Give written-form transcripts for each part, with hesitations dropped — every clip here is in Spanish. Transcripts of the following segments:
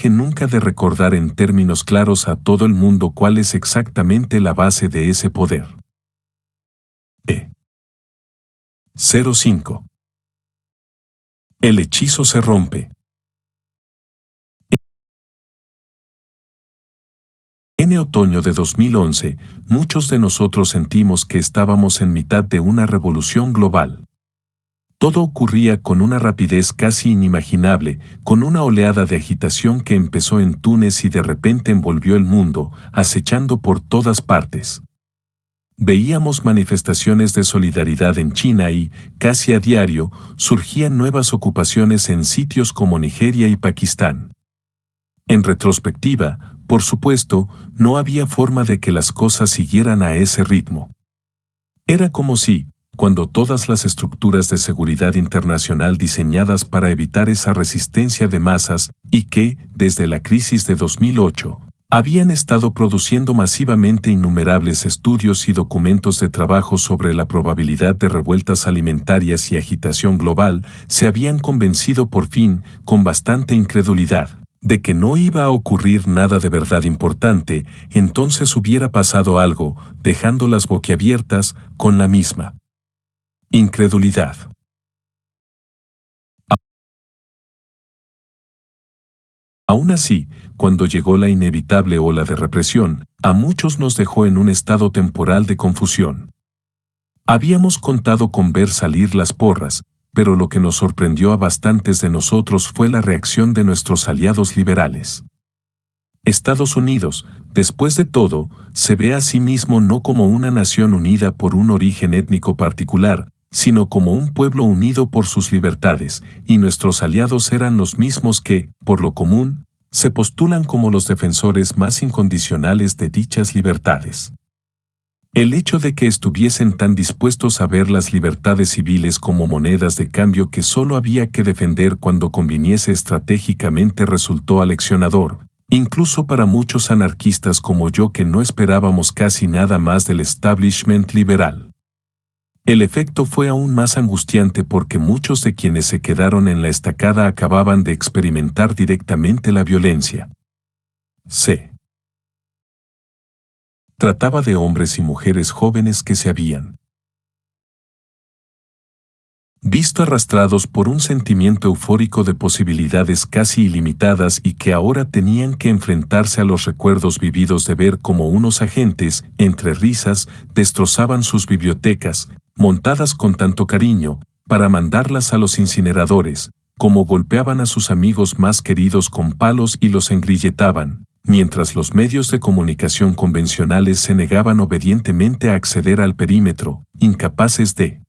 que nunca de recordar en términos claros a todo el mundo cuál es exactamente la base de ese poder. 05. El hechizo se rompe. En otoño de 2011, muchos de nosotros sentimos que estábamos en mitad de una revolución global. Todo ocurría con una rapidez casi inimaginable, con una oleada de agitación que empezó en Túnez y de repente envolvió el mundo, acechando por todas partes. Veíamos manifestaciones de solidaridad en China y, casi a diario, surgían nuevas ocupaciones en sitios como Nigeria y Pakistán. En retrospectiva, por supuesto, no había forma de que las cosas siguieran a ese ritmo. Era como si, cuando todas las estructuras de seguridad internacional diseñadas para evitar esa resistencia de masas y que, desde la crisis de 2008, habían estado produciendo masivamente innumerables estudios y documentos de trabajo sobre la probabilidad de revueltas alimentarias y agitación global, se habían convencido por fin, con bastante incredulidad, de que no iba a ocurrir nada de verdad importante, entonces hubiera pasado algo, dejándolas boquiabiertas, con la misma incredulidad. Aún así, cuando llegó la inevitable ola de represión, a muchos nos dejó en un estado temporal de confusión. Habíamos contado con ver salir las porras, pero lo que nos sorprendió a bastantes de nosotros fue la reacción de nuestros aliados liberales. Estados Unidos, después de todo, se ve a sí mismo no como una nación unida por un origen étnico particular, sino como un pueblo unido por sus libertades, y nuestros aliados eran los mismos que, por lo común, se postulan como los defensores más incondicionales de dichas libertades. El hecho de que estuviesen tan dispuestos a ver las libertades civiles como monedas de cambio que solo había que defender cuando conviniese estratégicamente resultó aleccionador, incluso para muchos anarquistas como yo que no esperábamos casi nada más del establishment liberal. El efecto fue aún más angustiante porque muchos de quienes se quedaron en la estacada acababan de experimentar directamente la violencia. Se trataba de hombres y mujeres jóvenes que se habían visto arrastrados por un sentimiento eufórico de posibilidades casi ilimitadas y que ahora tenían que enfrentarse a los recuerdos vividos de ver cómo unos agentes, entre risas, destrozaban sus bibliotecas, montadas con tanto cariño, para mandarlas a los incineradores, como golpeaban a sus amigos más queridos con palos y los engrilletaban, mientras los medios de comunicación convencionales se negaban obedientemente a acceder al perímetro, incapaces de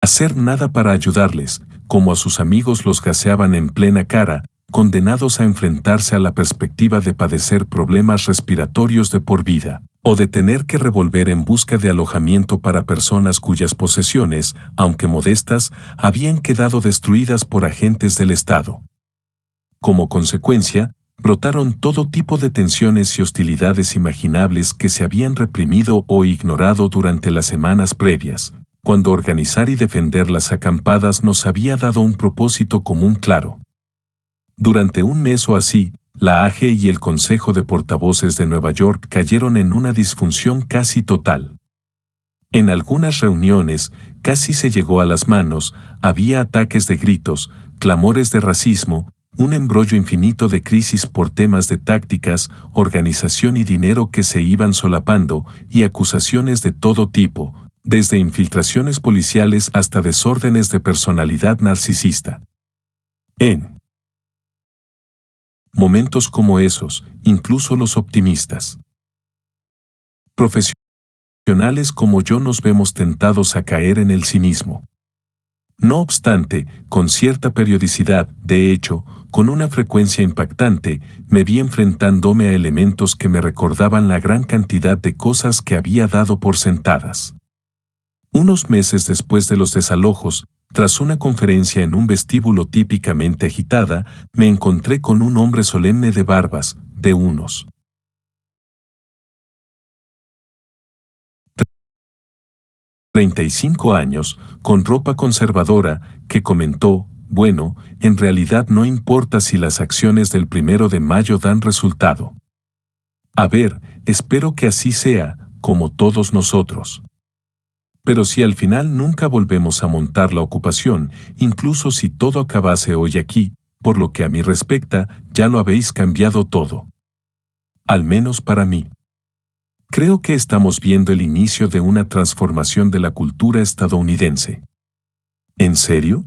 hacer nada para ayudarles, como a sus amigos los gaseaban en plena cara, condenados a enfrentarse a la perspectiva de padecer problemas respiratorios de por vida, o de tener que revolver en busca de alojamiento para personas cuyas posesiones, aunque modestas, habían quedado destruidas por agentes del Estado. Como consecuencia, brotaron todo tipo de tensiones y hostilidades imaginables que se habían reprimido o ignorado durante las semanas previas, cuando organizar y defender las acampadas nos había dado un propósito común claro. Durante un mes o así, la AG y el Consejo de Portavoces de Nueva York cayeron en una disfunción casi total. En algunas reuniones, casi se llegó a las manos, había ataques de gritos, clamores de racismo, un embrollo infinito de crisis por temas de tácticas, organización y dinero que se iban solapando, y acusaciones de todo tipo, desde infiltraciones policiales hasta desórdenes de personalidad narcisista. En momentos como esos, incluso los optimistas profesionales como yo nos vemos tentados a caer en el cinismo. No obstante, con cierta periodicidad, de hecho, con una frecuencia impactante, me vi enfrentándome a elementos que me recordaban la gran cantidad de cosas que había dado por sentadas. Unos meses después de los desalojos, tras una conferencia en un vestíbulo típicamente agitada, me encontré con un hombre solemne de barbas, de unos 35 años, con ropa conservadora, que comentó, bueno, en realidad no importa si las acciones del 1 de mayo dan resultado. A ver, espero que así sea, como todos nosotros. Pero si al final nunca volvemos a montar la ocupación, incluso si todo acabase hoy aquí, por lo que a mí respecta, ya lo habéis cambiado todo. Al menos para mí. Creo que estamos viendo el inicio de una transformación de la cultura estadounidense. ¿En serio?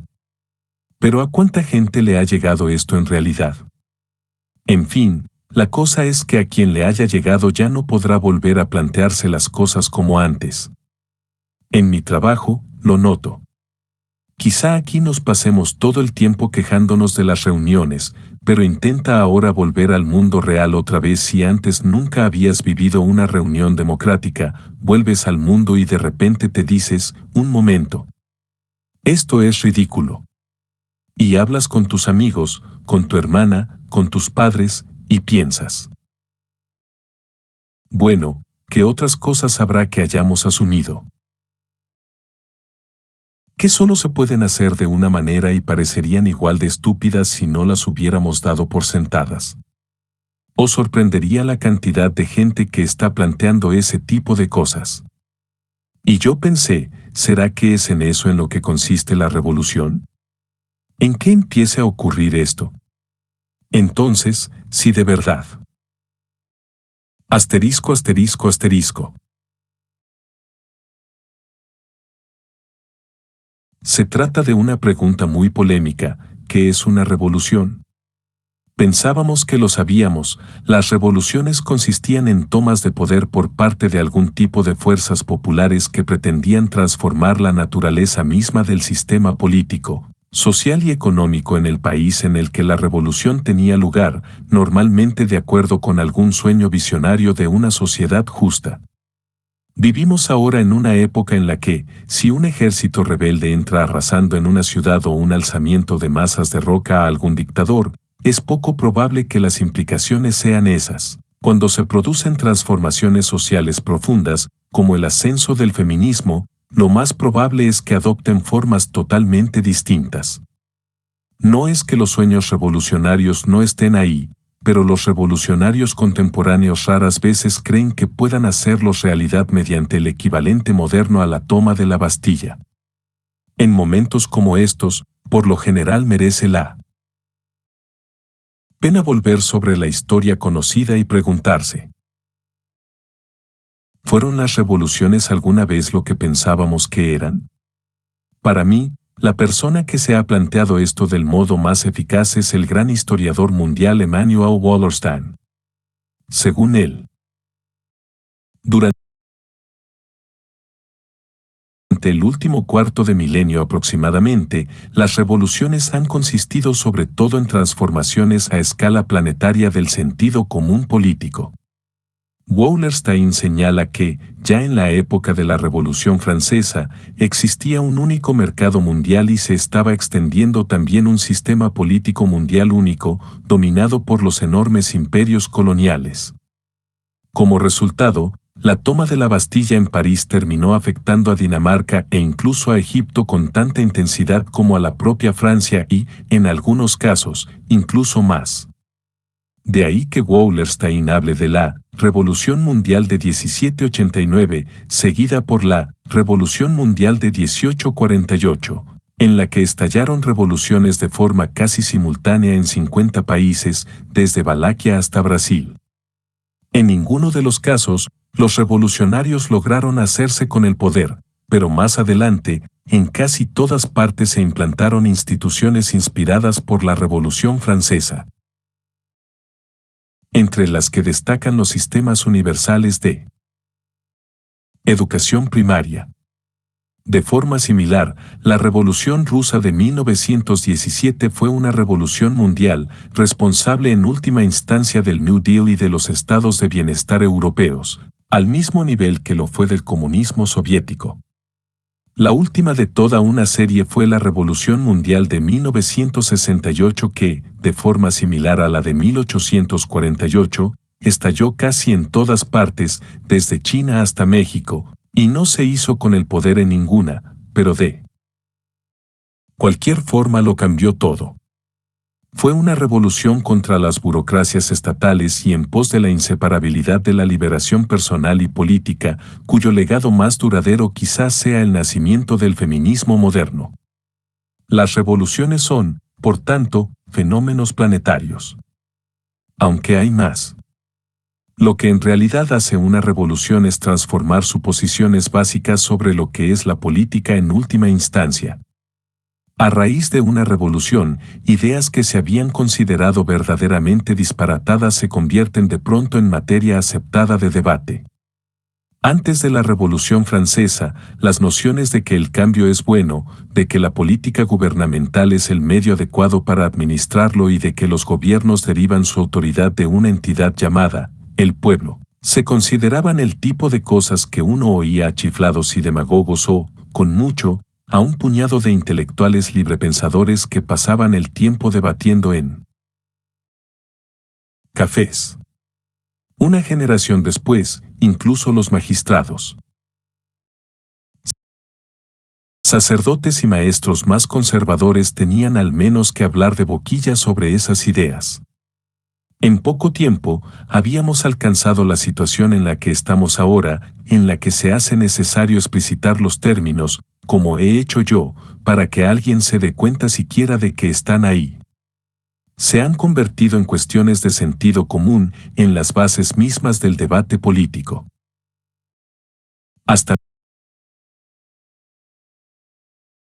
¿Pero a cuánta gente le ha llegado esto en realidad? En fin, la cosa es que a quien le haya llegado ya no podrá volver a plantearse las cosas como antes. En mi trabajo, lo noto. Quizá aquí nos pasemos todo el tiempo quejándonos de las reuniones, pero intenta ahora volver al mundo real otra vez. Si antes nunca habías vivido una reunión democrática, vuelves al mundo y de repente te dices, un momento. Esto es ridículo. Y hablas con tus amigos, con tu hermana, con tus padres, y piensas. Bueno, ¿qué otras cosas habrá que hayamos asumido? Que solo se pueden hacer de una manera y parecerían igual de estúpidas si no las hubiéramos dado por sentadas. Os sorprendería la cantidad de gente que está planteando ese tipo de cosas. Y yo pensé, ¿será que es en eso en lo que consiste la revolución? ¿En qué empiece a ocurrir esto? Entonces, si de verdad. Asterisco, asterisco, asterisco. Se trata de una pregunta muy polémica, ¿qué es una revolución? Pensábamos que lo sabíamos, las revoluciones consistían en tomas de poder por parte de algún tipo de fuerzas populares que pretendían transformar la naturaleza misma del sistema político, social y económico en el país en el que la revolución tenía lugar, normalmente de acuerdo con algún sueño visionario de una sociedad justa. Vivimos ahora en una época en la que, si un ejército rebelde entra arrasando en una ciudad o un alzamiento de masas derroca a algún dictador, es poco probable que las implicaciones sean esas. Cuando se producen transformaciones sociales profundas, como el ascenso del feminismo, lo más probable es que adopten formas totalmente distintas. No es que los sueños revolucionarios no estén ahí, pero los revolucionarios contemporáneos raras veces creen que puedan hacerlos realidad mediante el equivalente moderno a la toma de la Bastilla. En momentos como estos, por lo general merece la pena volver sobre la historia conocida y preguntarse: ¿fueron las revoluciones alguna vez lo que pensábamos que eran? Para mí, la persona que se ha planteado esto del modo más eficaz es el gran historiador mundial Emanuel Wallerstein. Según él, durante el último cuarto de milenio aproximadamente, las revoluciones han consistido sobre todo en transformaciones a escala planetaria del sentido común político. Wallerstein señala que, ya en la época de la Revolución Francesa, existía un único mercado mundial y se estaba extendiendo también un sistema político mundial único, dominado por los enormes imperios coloniales. Como resultado, la toma de la Bastilla en París terminó afectando a Dinamarca e incluso a Egipto con tanta intensidad como a la propia Francia y, en algunos casos, incluso más. De ahí que Wallerstein hable de la Revolución Mundial de 1789, seguida por la Revolución Mundial de 1848, en la que estallaron revoluciones de forma casi simultánea en 50 países, desde Valaquia hasta Brasil. En ninguno de los casos, los revolucionarios lograron hacerse con el poder, pero más adelante, en casi todas partes se implantaron instituciones inspiradas por la Revolución Francesa, entre las que destacan los sistemas universales de educación primaria. De forma similar, la Revolución Rusa de 1917 fue una revolución mundial, responsable en última instancia del New Deal y de los estados de bienestar europeos, al mismo nivel que lo fue del comunismo soviético. La última de toda una serie fue la Revolución Mundial de 1968 que, de forma similar a la de 1848, estalló casi en todas partes, desde China hasta México, y no se hizo con el poder en ninguna, pero de Cualquier forma lo cambió todo. Fue una revolución contra las burocracias estatales y en pos de la inseparabilidad de la liberación personal y política, cuyo legado más duradero quizás sea el nacimiento del feminismo moderno. Las revoluciones son, por tanto, fenómenos planetarios. Aunque hay más. Lo que en realidad hace una revolución es transformar suposiciones básicas sobre lo que es la política en última instancia. A raíz de una revolución, ideas que se habían considerado verdaderamente disparatadas se convierten de pronto en materia aceptada de debate. Antes de la Revolución Francesa, las nociones de que el cambio es bueno, de que la política gubernamental es el medio adecuado para administrarlo y de que los gobiernos derivan su autoridad de una entidad llamada el pueblo, se consideraban el tipo de cosas que uno oía a chiflados y demagogos o, con mucho, a un puñado de intelectuales librepensadores que pasaban el tiempo debatiendo en cafés. Una generación después, incluso los magistrados, sacerdotes y maestros más conservadores tenían al menos que hablar de boquilla sobre esas ideas. En poco tiempo, habíamos alcanzado la situación en la que estamos ahora, en la que se hace necesario explicitar los términos, como he hecho yo, para que alguien se dé cuenta siquiera de que están ahí. Se han convertido en cuestiones de sentido común, en las bases mismas del debate político. Hasta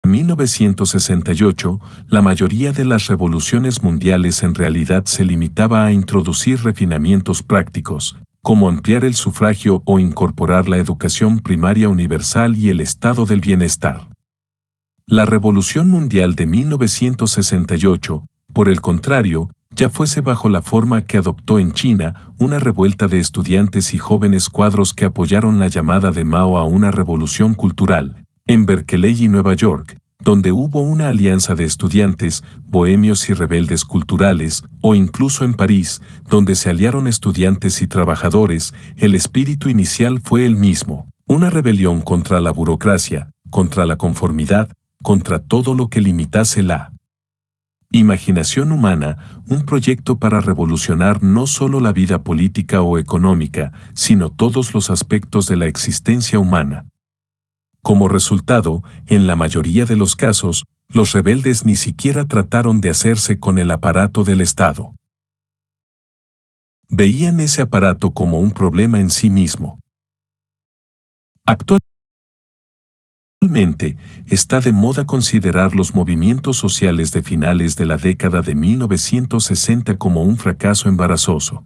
1968, la mayoría de las revoluciones mundiales en realidad se limitaba a introducir refinamientos prácticos, como ampliar el sufragio o incorporar la educación primaria universal y el estado del bienestar. La Revolución Mundial de 1968, por el contrario, ya fuese bajo la forma que adoptó en China, una revuelta de estudiantes y jóvenes cuadros que apoyaron la llamada de Mao a una revolución cultural, en Berkeley y Nueva York, donde hubo una alianza de estudiantes, bohemios y rebeldes culturales, o incluso en París, donde se aliaron estudiantes y trabajadores, el espíritu inicial fue el mismo, una rebelión contra la burocracia, contra la conformidad, contra todo lo que limitase la imaginación humana, un proyecto para revolucionar no solo la vida política o económica, sino todos los aspectos de la existencia humana. Como resultado, en la mayoría de los casos, los rebeldes ni siquiera trataron de hacerse con el aparato del Estado. Veían ese aparato como un problema en sí mismo. Actualmente, está de moda considerar los movimientos sociales de finales de la década de 1960 como un fracaso embarazoso.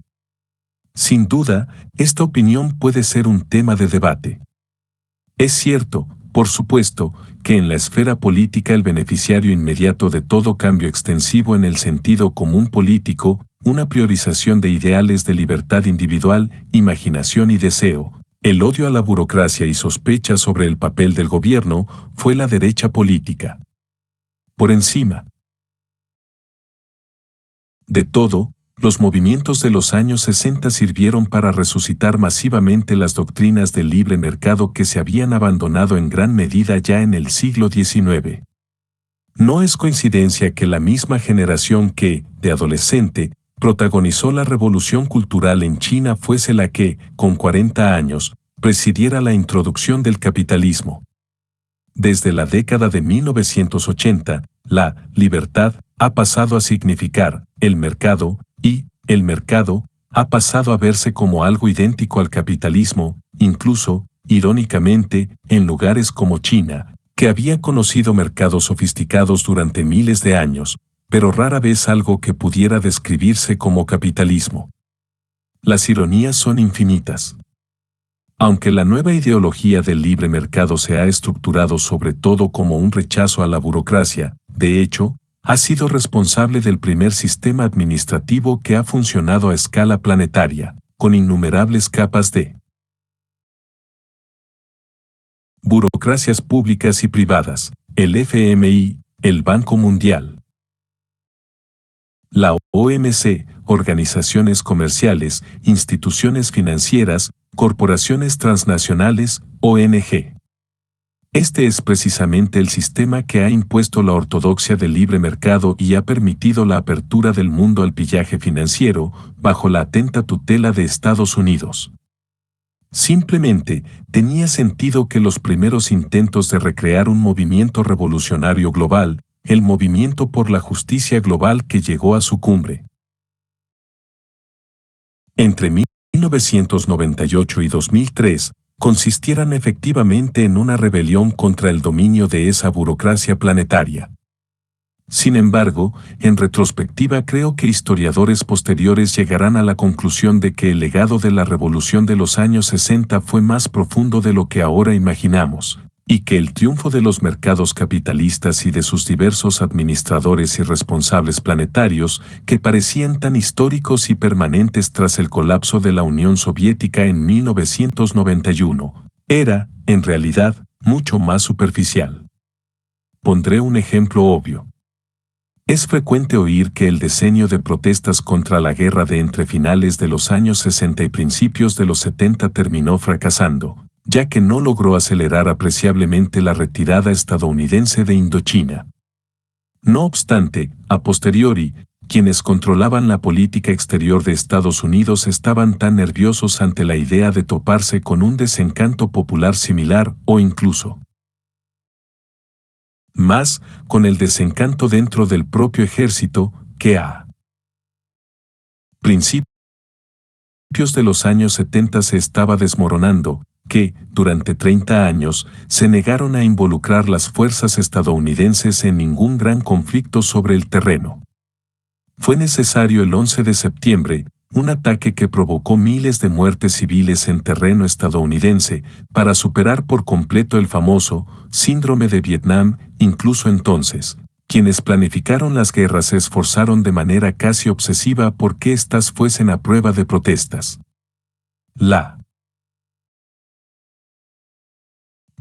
Sin duda, esta opinión puede ser un tema de debate. Es cierto, por supuesto, que en la esfera política el beneficiario inmediato de todo cambio extensivo en el sentido común político, una priorización de ideales de libertad individual, imaginación y deseo, el odio a la burocracia y sospecha sobre el papel del gobierno, fue la derecha política. Por encima de todo, los movimientos de los años 60 sirvieron para resucitar masivamente las doctrinas del libre mercado que se habían abandonado en gran medida ya en el siglo XIX. No es coincidencia que la misma generación que, de adolescente, protagonizó la revolución cultural en China fuese la que, con 40 años, presidiera la introducción del capitalismo. Desde la década de 1980, la libertad ha pasado a significar el mercado, y el mercado ha pasado a verse como algo idéntico al capitalismo, incluso, irónicamente, en lugares como China, que había conocido mercados sofisticados durante miles de años, pero rara vez algo que pudiera describirse como capitalismo. Las ironías son infinitas. Aunque la nueva ideología del libre mercado se ha estructurado sobre todo como un rechazo a la burocracia, de hecho, ha sido responsable del primer sistema administrativo que ha funcionado a escala planetaria, con innumerables capas de burocracias públicas y privadas, el FMI, el Banco Mundial, la OMC, organizaciones comerciales, instituciones financieras, corporaciones transnacionales, ONG. Este es precisamente el sistema que ha impuesto la ortodoxia del libre mercado y ha permitido la apertura del mundo al pillaje financiero, bajo la atenta tutela de Estados Unidos. Simplemente, tenía sentido que los primeros intentos de recrear un movimiento revolucionario global, el movimiento por la justicia global que llegó a su cumbre entre 1998 y 2003, consistieran efectivamente en una rebelión contra el dominio de esa burocracia planetaria. Sin embargo, en retrospectiva creo que historiadores posteriores llegarán a la conclusión de que el legado de la revolución de los años 60 fue más profundo de lo que ahora imaginamos, y que el triunfo de los mercados capitalistas y de sus diversos administradores y responsables planetarios, que parecían tan históricos y permanentes tras el colapso de la Unión Soviética en 1991, era, en realidad, mucho más superficial. Pondré un ejemplo obvio. Es frecuente oír que el decenio de protestas contra la guerra de entre finales de los años 60 y principios de los 70 terminó fracasando, ya que no logró acelerar apreciablemente la retirada estadounidense de Indochina. No obstante, a posteriori, quienes controlaban la política exterior de Estados Unidos estaban tan nerviosos ante la idea de toparse con un desencanto popular similar o incluso más, con el desencanto dentro del propio ejército, que a principios de los años 70 se estaba desmoronando, que, durante 30 años, se negaron a involucrar las fuerzas estadounidenses en ningún gran conflicto sobre el terreno. Fue necesario el 11 de septiembre, un ataque que provocó miles de muertes civiles en terreno estadounidense, para superar por completo el famoso síndrome de Vietnam. Incluso entonces, quienes planificaron las guerras se esforzaron de manera casi obsesiva por que éstas fuesen a prueba de protestas. La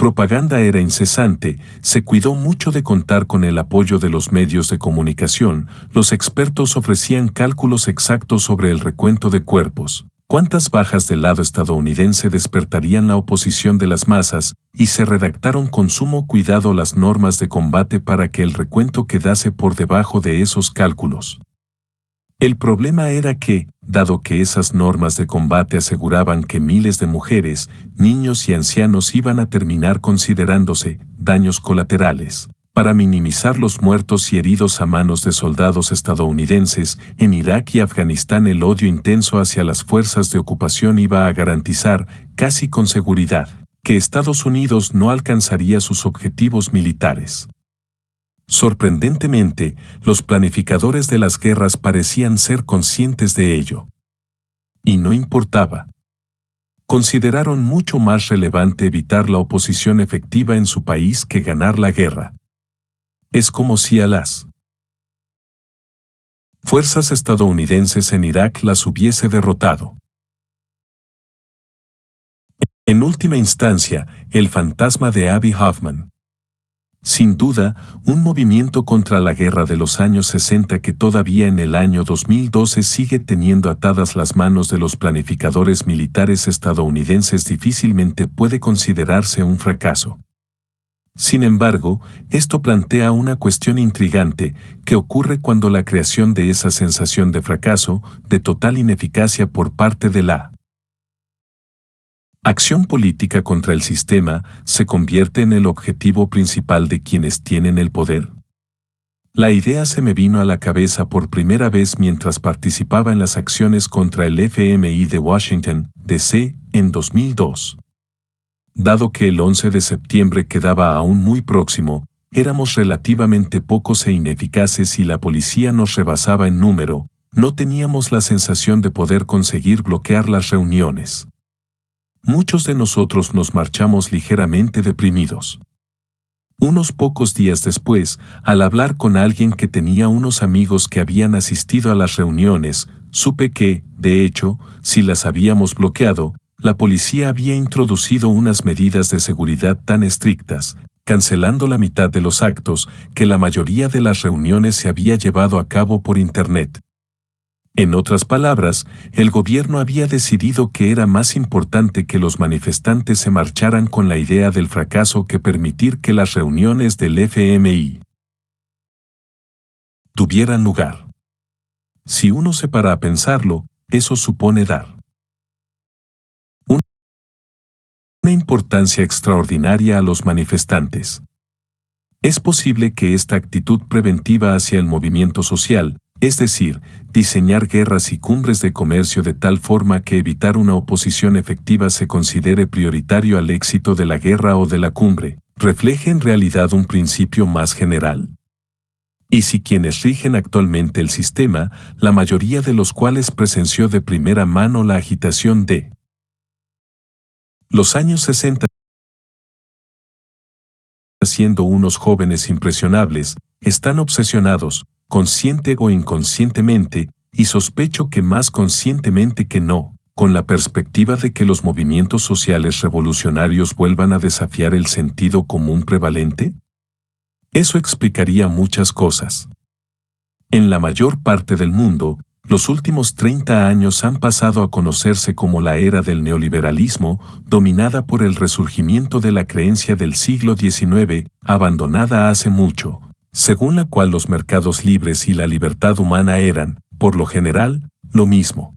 propaganda era incesante, se cuidó mucho de contar con el apoyo de los medios de comunicación, los expertos ofrecían cálculos exactos sobre el recuento de cuerpos, cuántas bajas del lado estadounidense despertarían la oposición de las masas, y se redactaron con sumo cuidado las normas de combate para que el recuento quedase por debajo de esos cálculos. El problema era que, dado que esas normas de combate aseguraban que miles de mujeres, niños y ancianos iban a terminar considerándose daños colaterales, para minimizar los muertos y heridos a manos de soldados estadounidenses, en Irak y Afganistán el odio intenso hacia las fuerzas de ocupación iba a garantizar, casi con seguridad, que Estados Unidos no alcanzaría sus objetivos militares. Sorprendentemente, los planificadores de las guerras parecían ser conscientes de ello. Y no importaba. Consideraron mucho más relevante evitar la oposición efectiva en su país que ganar la guerra. Es como si a las fuerzas estadounidenses en Irak las hubiese derrotado. En última instancia, el fantasma de Abby Hoffman. Sin duda, un movimiento contra la guerra de los años 60 que todavía en el año 2012 sigue teniendo atadas las manos de los planificadores militares estadounidenses difícilmente puede considerarse un fracaso. Sin embargo, esto plantea una cuestión intrigante, ¿qué ocurre cuando la creación de esa sensación de fracaso, de total ineficacia por parte de la acción política contra el sistema, se convierte en el objetivo principal de quienes tienen el poder? La idea se me vino a la cabeza por primera vez mientras participaba en las acciones contra el FMI de Washington, D.C., en 2002. Dado que el 11 de septiembre quedaba aún muy próximo, éramos relativamente pocos e ineficaces y la policía nos rebasaba en número, no teníamos la sensación de poder conseguir bloquear las reuniones. Muchos de nosotros nos marchamos ligeramente deprimidos. Unos pocos días después, al hablar con alguien que tenía unos amigos que habían asistido a las reuniones, supe que, de hecho, si las habíamos bloqueado, la policía había introducido unas medidas de seguridad tan estrictas, cancelando la mitad de los actos, que la mayoría de las reuniones se había llevado a cabo por Internet. En otras palabras, el gobierno había decidido que era más importante que los manifestantes se marcharan con la idea del fracaso que permitir que las reuniones del FMI tuvieran lugar. Si uno se para a pensarlo, eso supone dar una importancia extraordinaria a los manifestantes. Es posible que esta actitud preventiva hacia el movimiento social, es decir, diseñar guerras y cumbres de comercio de tal forma que evitar una oposición efectiva se considere prioritario al éxito de la guerra o de la cumbre, refleje en realidad un principio más general. Y si quienes rigen actualmente el sistema, la mayoría de los cuales presenció de primera mano la agitación de los años 60, siendo unos jóvenes impresionables, están obsesionados, consciente o inconscientemente, y sospecho que más conscientemente que no, con la perspectiva de que los movimientos sociales revolucionarios vuelvan a desafiar el sentido común prevalente? Eso explicaría muchas cosas. En la mayor parte del mundo, los últimos 30 años han pasado a conocerse como la era del neoliberalismo, dominada por el resurgimiento de la creencia del siglo XIX, abandonada hace mucho, según la cual los mercados libres y la libertad humana eran, por lo general, lo mismo.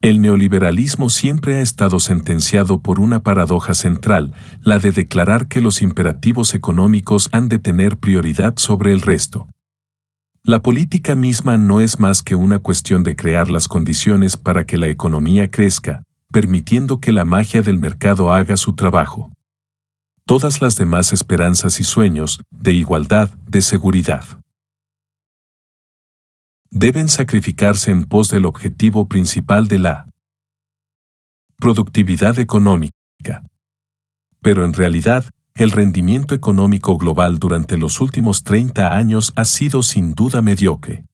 El neoliberalismo siempre ha estado sentenciado por una paradoja central, la de declarar que los imperativos económicos han de tener prioridad sobre el resto. La política misma no es más que una cuestión de crear las condiciones para que la economía crezca, permitiendo que la magia del mercado haga su trabajo. Todas las demás esperanzas y sueños, de igualdad, de seguridad, deben sacrificarse en pos del objetivo principal de la productividad económica. Pero en realidad, el rendimiento económico global durante los últimos 30 años ha sido sin duda mediocre.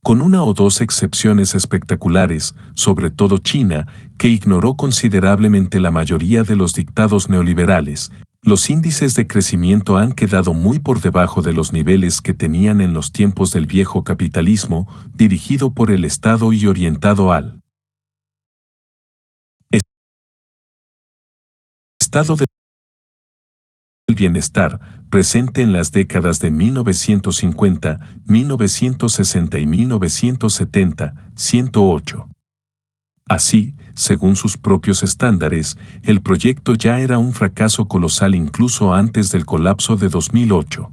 Con una o dos excepciones espectaculares, sobre todo China, que ignoró considerablemente la mayoría de los dictados neoliberales, los índices de crecimiento han quedado muy por debajo de los niveles que tenían en los tiempos del viejo capitalismo, dirigido por el Estado y orientado al estado del bienestar, presente en las décadas de 1950, 1960 y 1970, 108. Así, según sus propios estándares, el proyecto ya era un fracaso colosal incluso antes del colapso de 2008.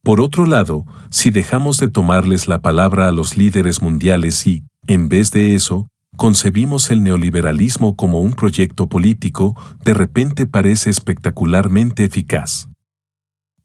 Por otro lado, si dejamos de tomarles la palabra a los líderes mundiales y, en vez de eso, concebimos el neoliberalismo como un proyecto político, de repente parece espectacularmente eficaz.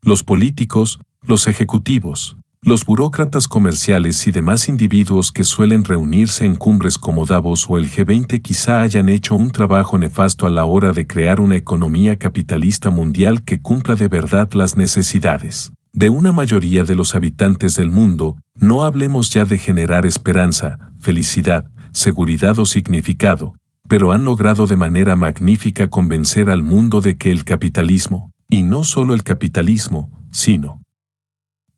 Los políticos, los ejecutivos, los burócratas comerciales y demás individuos que suelen reunirse en cumbres como Davos o el G20 quizá hayan hecho un trabajo nefasto a la hora de crear una economía capitalista mundial que cumpla de verdad las necesidades de una mayoría de los habitantes del mundo, no hablemos ya de generar esperanza, felicidad, seguridad o significado, pero han logrado de manera magnífica convencer al mundo de que el capitalismo, y no solo el capitalismo, sino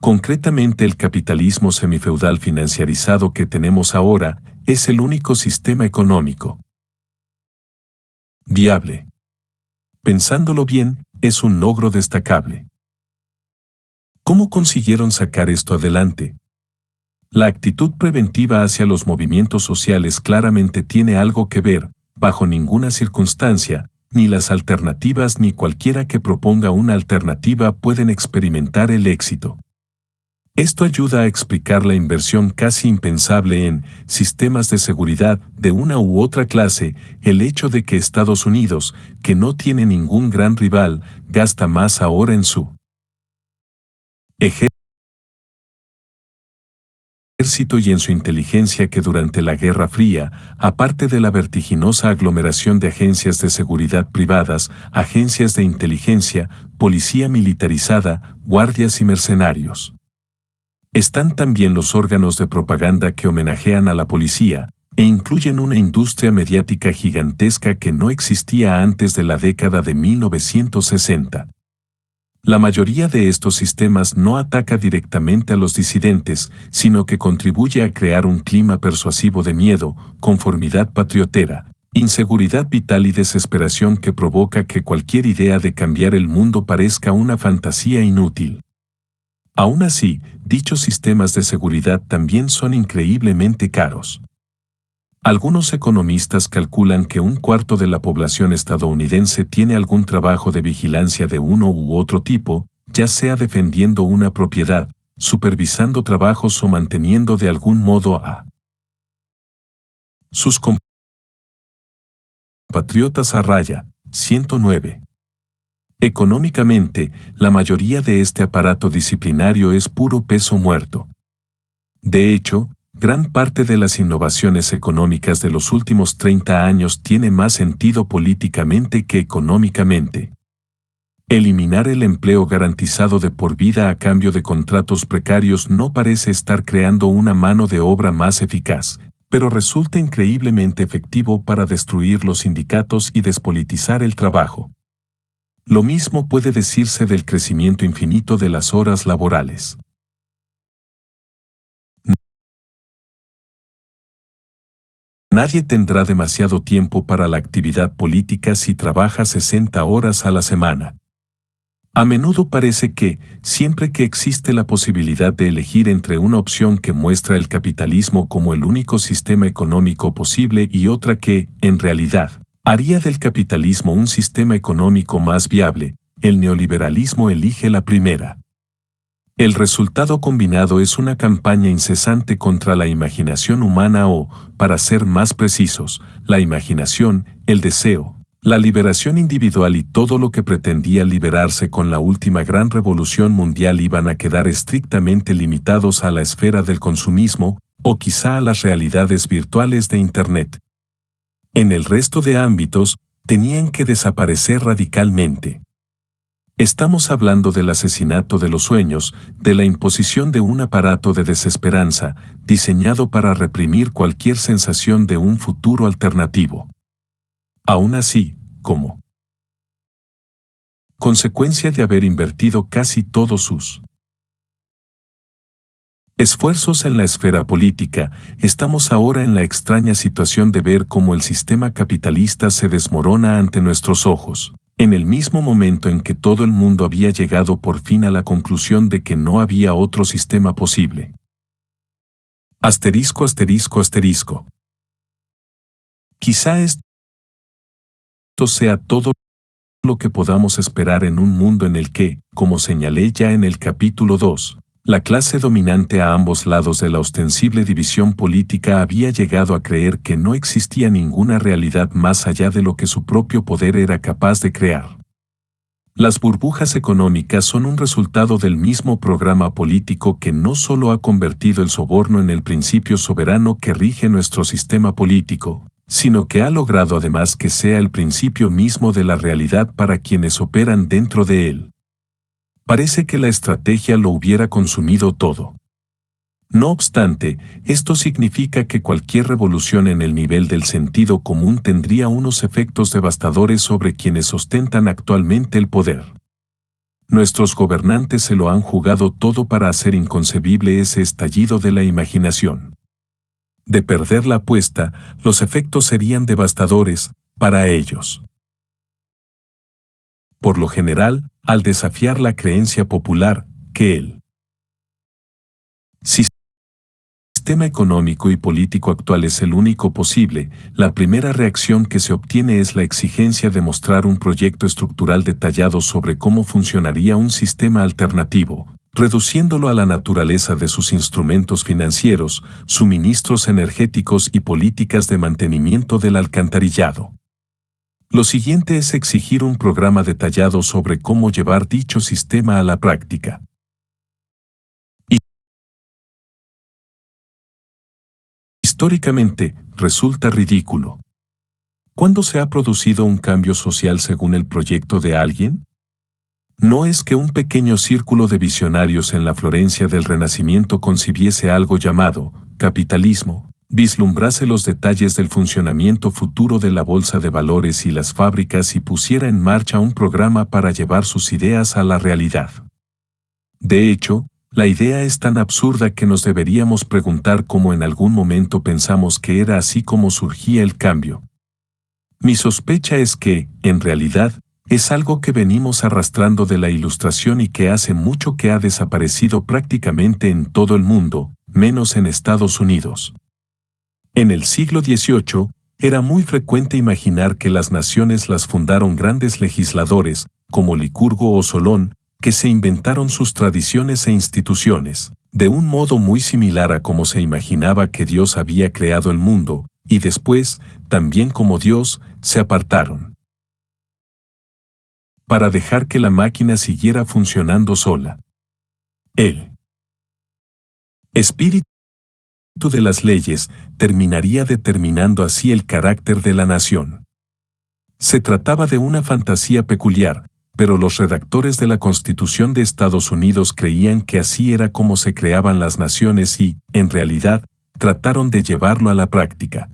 concretamente el capitalismo semifeudal financiarizado que tenemos ahora, es el único sistema económico viable. Pensándolo bien, es un logro destacable. ¿Cómo consiguieron sacar esto adelante? La actitud preventiva hacia los movimientos sociales claramente tiene algo que ver, bajo ninguna circunstancia, ni las alternativas ni cualquiera que proponga una alternativa pueden experimentar el éxito. Esto ayuda a explicar la inversión casi impensable en sistemas de seguridad de una u otra clase, el hecho de que Estados Unidos, que no tiene ningún gran rival, gasta más ahora en su ejército y en su inteligencia que durante la Guerra Fría, aparte de la vertiginosa aglomeración de agencias de seguridad privadas, agencias de inteligencia, policía militarizada, guardias y mercenarios. Están también los órganos de propaganda que homenajean a la policía, e incluyen una industria mediática gigantesca que no existía antes de la década de 1960. La mayoría de estos sistemas no ataca directamente a los disidentes, sino que contribuye a crear un clima persuasivo de miedo, conformidad patriotera, inseguridad vital y desesperación que provoca que cualquier idea de cambiar el mundo parezca una fantasía inútil. Aún así, dichos sistemas de seguridad también son increíblemente caros. Algunos economistas calculan que un cuarto de la población estadounidense tiene algún trabajo de vigilancia de uno u otro tipo, ya sea defendiendo una propiedad, supervisando trabajos o manteniendo de algún modo a sus compatriotas a raya. 109. Económicamente, la mayoría de este aparato disciplinario es puro peso muerto. De hecho, gran parte de las innovaciones económicas de los últimos 30 años tiene más sentido políticamente que económicamente. Eliminar el empleo garantizado de por vida a cambio de contratos precarios no parece estar creando una mano de obra más eficaz, pero resulta increíblemente efectivo para destruir los sindicatos y despolitizar el trabajo. Lo mismo puede decirse del crecimiento infinito de las horas laborales. Nadie tendrá demasiado tiempo para la actividad política si trabaja 60 horas a la semana. A menudo parece que, siempre que existe la posibilidad de elegir entre una opción que muestra el capitalismo como el único sistema económico posible y otra que, en realidad, haría del capitalismo un sistema económico más viable, el neoliberalismo elige la primera. El resultado combinado es una campaña incesante contra la imaginación humana o, para ser más precisos, la imaginación, el deseo, la liberación individual y todo lo que pretendía liberarse con la última gran revolución mundial iban a quedar estrictamente limitados a la esfera del consumismo, o quizá a las realidades virtuales de Internet. En el resto de ámbitos, tenían que desaparecer radicalmente. Estamos hablando del asesinato de los sueños, de la imposición de un aparato de desesperanza, diseñado para reprimir cualquier sensación de un futuro alternativo. Aún así, como consecuencia de haber invertido casi todos sus esfuerzos en la esfera política, estamos ahora en la extraña situación de ver cómo el sistema capitalista se desmorona ante nuestros ojos, en el mismo momento en que todo el mundo había llegado por fin a la conclusión de que no había otro sistema posible. Asterisco, asterisco, asterisco. Quizá esto sea todo lo que podamos esperar en un mundo en el que, como señalé ya en el capítulo 2, la clase dominante a ambos lados de la ostensible división política había llegado a creer que no existía ninguna realidad más allá de lo que su propio poder era capaz de crear. Las burbujas económicas son un resultado del mismo programa político que no solo ha convertido el soborno en el principio soberano que rige nuestro sistema político, sino que ha logrado además que sea el principio mismo de la realidad para quienes operan dentro de él. Parece que la estrategia lo hubiera consumido todo. No obstante, esto significa que cualquier revolución en el nivel del sentido común tendría unos efectos devastadores sobre quienes ostentan actualmente el poder. Nuestros gobernantes se lo han jugado todo para hacer inconcebible ese estallido de la imaginación. De perder la apuesta, los efectos serían devastadores para ellos. Por lo general, al desafiar la creencia popular, que el sistema económico y político actual es el único posible, la primera reacción que se obtiene es la exigencia de mostrar un proyecto estructural detallado sobre cómo funcionaría un sistema alternativo, reduciéndolo a la naturaleza de sus instrumentos financieros, suministros energéticos y políticas de mantenimiento del alcantarillado. Lo siguiente es exigir un programa detallado sobre cómo llevar dicho sistema a la práctica. Históricamente, resulta ridículo. ¿Cuándo se ha producido un cambio social según el proyecto de alguien? No es que un pequeño círculo de visionarios en la Florencia del Renacimiento concibiese algo llamado capitalismo, vislumbrase los detalles del funcionamiento futuro de la bolsa de valores y las fábricas y pusiera en marcha un programa para llevar sus ideas a la realidad. De hecho, la idea es tan absurda que nos deberíamos preguntar cómo en algún momento pensamos que era así como surgía el cambio. Mi sospecha es que, en realidad, es algo que venimos arrastrando de la Ilustración y que hace mucho que ha desaparecido prácticamente en todo el mundo, menos en Estados Unidos. En el siglo XVIII, era muy frecuente imaginar que las naciones las fundaron grandes legisladores, como Licurgo o Solón, que se inventaron sus tradiciones e instituciones, de un modo muy similar a como se imaginaba que Dios había creado el mundo, y después, también como Dios, se apartaron para dejar que la máquina siguiera funcionando sola. El espíritu de las leyes terminaría determinando así el carácter de la nación. Se trataba de una fantasía peculiar, pero los redactores de la Constitución de Estados Unidos creían que así era como se creaban las naciones y, en realidad, trataron de llevarlo a la práctica.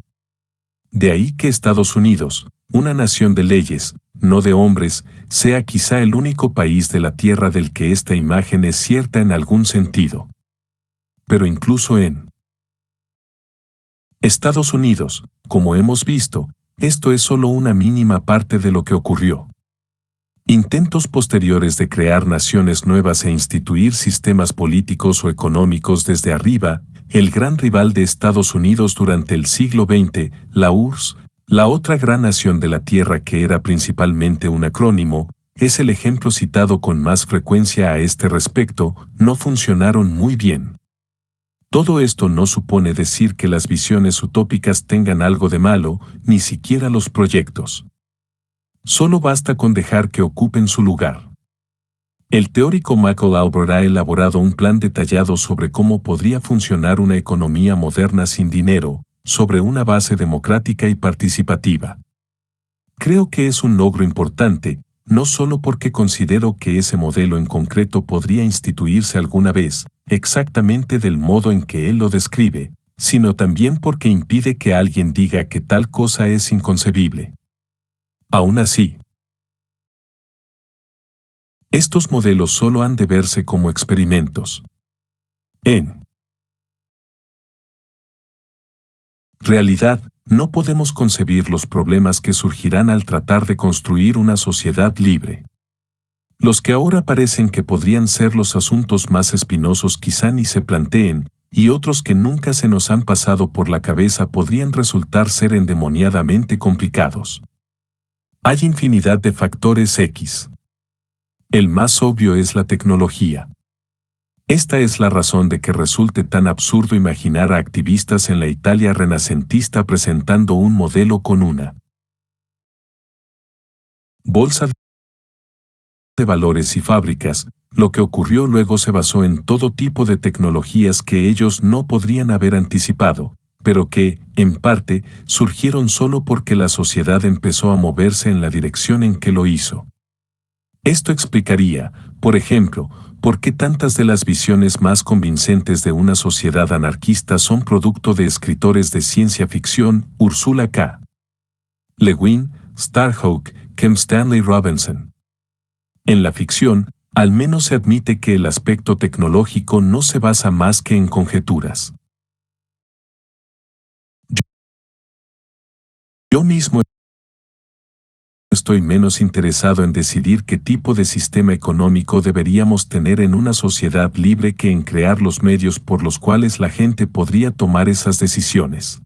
De ahí que Estados Unidos, una nación de leyes, no de hombres, sea quizá el único país de la Tierra del que esta imagen es cierta en algún sentido. Pero incluso en Estados Unidos, como hemos visto, esto es solo una mínima parte de lo que ocurrió. Intentos posteriores de crear naciones nuevas e instituir sistemas políticos o económicos desde arriba, el gran rival de Estados Unidos durante el siglo XX, la URSS, la otra gran nación de la Tierra que era principalmente un acrónimo, es el ejemplo citado con más frecuencia a este respecto, no funcionaron muy bien. Todo esto no supone decir que las visiones utópicas tengan algo de malo, ni siquiera los proyectos. Solo basta con dejar que ocupen su lugar. El teórico Michael Albert ha elaborado un plan detallado sobre cómo podría funcionar una economía moderna sin dinero, sobre una base democrática y participativa. Creo que es un logro importante, no solo porque considero que ese modelo en concreto podría instituirse alguna vez, exactamente del modo en que él lo describe, sino también porque impide que alguien diga que tal cosa es inconcebible. Aún así, estos modelos solo han de verse como experimentos. En realidad, no podemos concebir los problemas que surgirán al tratar de construir una sociedad libre. Los que ahora parecen que podrían ser los asuntos más espinosos quizá ni se planteen, y otros que nunca se nos han pasado por la cabeza podrían resultar ser endemoniadamente complicados. Hay infinidad de factores X. El más obvio es la tecnología. Esta es la razón de que resulte tan absurdo imaginar a activistas en la Italia renacentista presentando un modelo con una bolsa de valores y fábricas. Lo que ocurrió luego se basó en todo tipo de tecnologías que ellos no podrían haber anticipado, pero que, en parte, surgieron solo porque la sociedad empezó a moverse en la dirección en que lo hizo. Esto explicaría, por ejemplo, por qué tantas de las visiones más convincentes de una sociedad anarquista son producto de escritores de ciencia ficción, Ursula K. Le Guin, Starhawk, Kim Stanley Robinson. En la ficción, al menos se admite que el aspecto tecnológico no se basa más que en conjeturas. Yo mismo estoy menos interesado en decidir qué tipo de sistema económico deberíamos tener en una sociedad libre que en crear los medios por los cuales la gente podría tomar esas decisiones.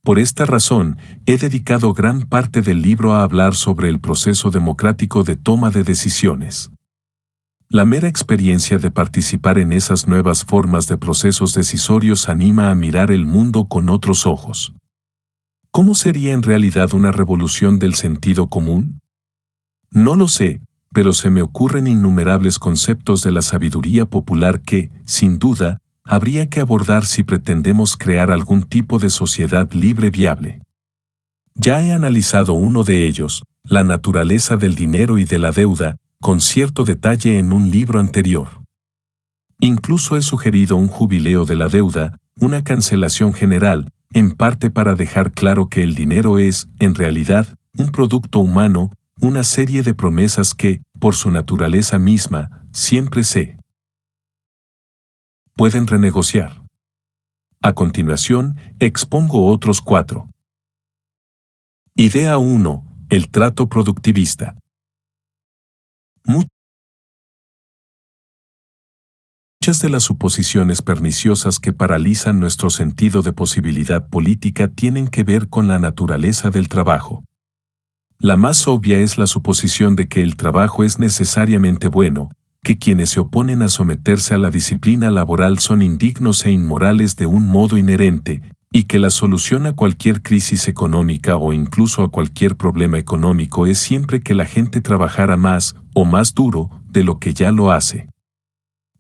Por esta razón, he dedicado gran parte del libro a hablar sobre el proceso democrático de toma de decisiones. La mera experiencia de participar en esas nuevas formas de procesos decisorios anima a mirar el mundo con otros ojos. ¿Cómo sería en realidad una revolución del sentido común? No lo sé, pero se me ocurren innumerables conceptos de la sabiduría popular que, sin duda, habría que abordar si pretendemos crear algún tipo de sociedad libre viable. Ya he analizado uno de ellos, la naturaleza del dinero y de la deuda, con cierto detalle en un libro anterior. Incluso he sugerido un jubileo de la deuda, una cancelación general, en parte para dejar claro que el dinero es, en realidad, un producto humano, una serie de promesas que, por su naturaleza misma, siempre se pueden renegociar. A continuación, expongo otros 4. Idea 1. El trato productivista. Muchas de las suposiciones perniciosas que paralizan nuestro sentido de posibilidad política tienen que ver con la naturaleza del trabajo. La más obvia es la suposición de que el trabajo es necesariamente bueno, que quienes se oponen a someterse a la disciplina laboral son indignos e inmorales de un modo inherente, y que la solución a cualquier crisis económica o incluso a cualquier problema económico es siempre que la gente trabajara más o más duro de lo que ya lo hace.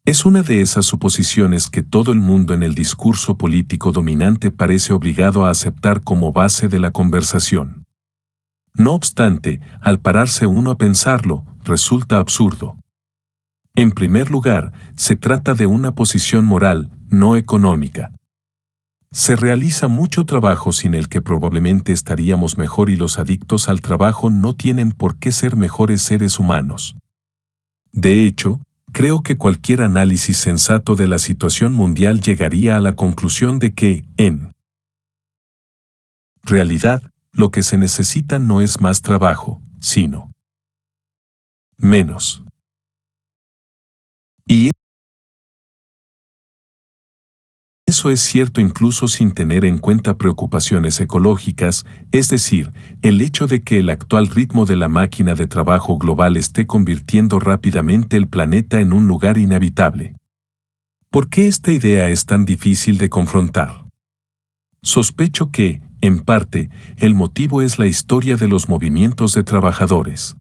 Es una de esas suposiciones que todo el mundo en el discurso político dominante parece obligado a aceptar como base de la conversación. No obstante, al pararse uno a pensarlo, resulta absurdo. En primer lugar, se trata de una posición moral, no económica. Se realiza mucho trabajo sin el que probablemente estaríamos mejor y los adictos al trabajo no tienen por qué ser mejores seres humanos. De hecho, creo que cualquier análisis sensato de la situación mundial llegaría a la conclusión de que, en realidad, lo que se necesita no es más trabajo, sino menos. Y eso es cierto incluso sin tener en cuenta preocupaciones ecológicas, es decir, el hecho de que el actual ritmo de la máquina de trabajo global esté convirtiendo rápidamente el planeta en un lugar inhabitable. ¿Por qué esta idea es tan difícil de confrontar? Sospecho que, en parte, el motivo es la historia de los movimientos de trabajadores.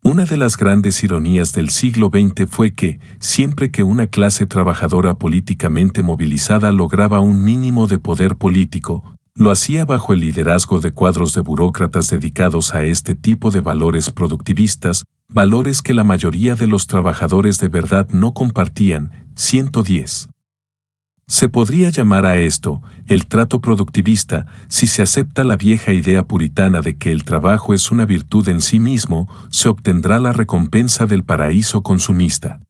Una de las grandes ironías del siglo XX fue que, siempre que una clase trabajadora políticamente movilizada lograba un mínimo de poder político, lo hacía bajo el liderazgo de cuadros de burócratas dedicados a este tipo de valores productivistas, valores que la mayoría de los trabajadores de verdad no compartían. 110. Se podría llamar a esto el trato productivista si se acepta la vieja idea puritana de que el trabajo es una virtud en sí mismo, se obtendrá la recompensa del paraíso consumista.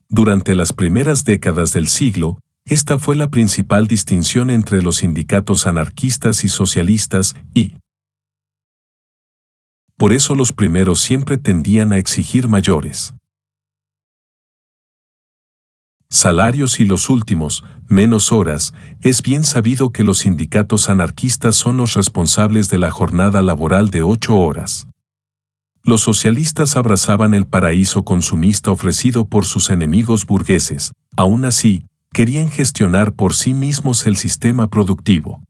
Durante las primeras décadas del siglo, esta fue la principal distinción entre los sindicatos anarquistas y socialistas y, por eso los primeros siempre tendían a exigir mayores salarios y los últimos, menos horas. Es bien sabido que los sindicatos anarquistas son los responsables de la jornada laboral de 8 horas. Los socialistas abrazaban el paraíso consumista ofrecido por sus enemigos burgueses, aún así, querían gestionar por sí mismos el sistema productivo.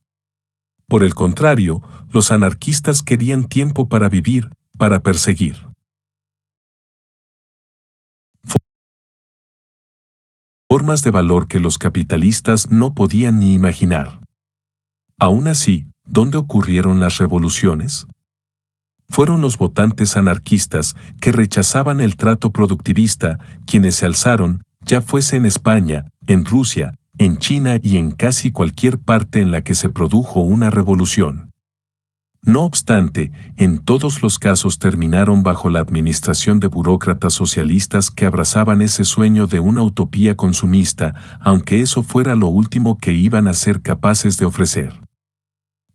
Por el contrario, los anarquistas querían tiempo para vivir, para perseguir formas de valor que los capitalistas no podían ni imaginar. Aún así, ¿dónde ocurrieron las revoluciones? Fueron los votantes anarquistas que rechazaban el trato productivista quienes se alzaron, ya fuese en España, en Rusia, en China y en casi cualquier parte en la que se produjo una revolución. No obstante, en todos los casos terminaron bajo la administración de burócratas socialistas que abrazaban ese sueño de una utopía consumista, aunque eso fuera lo último que iban a ser capaces de ofrecer.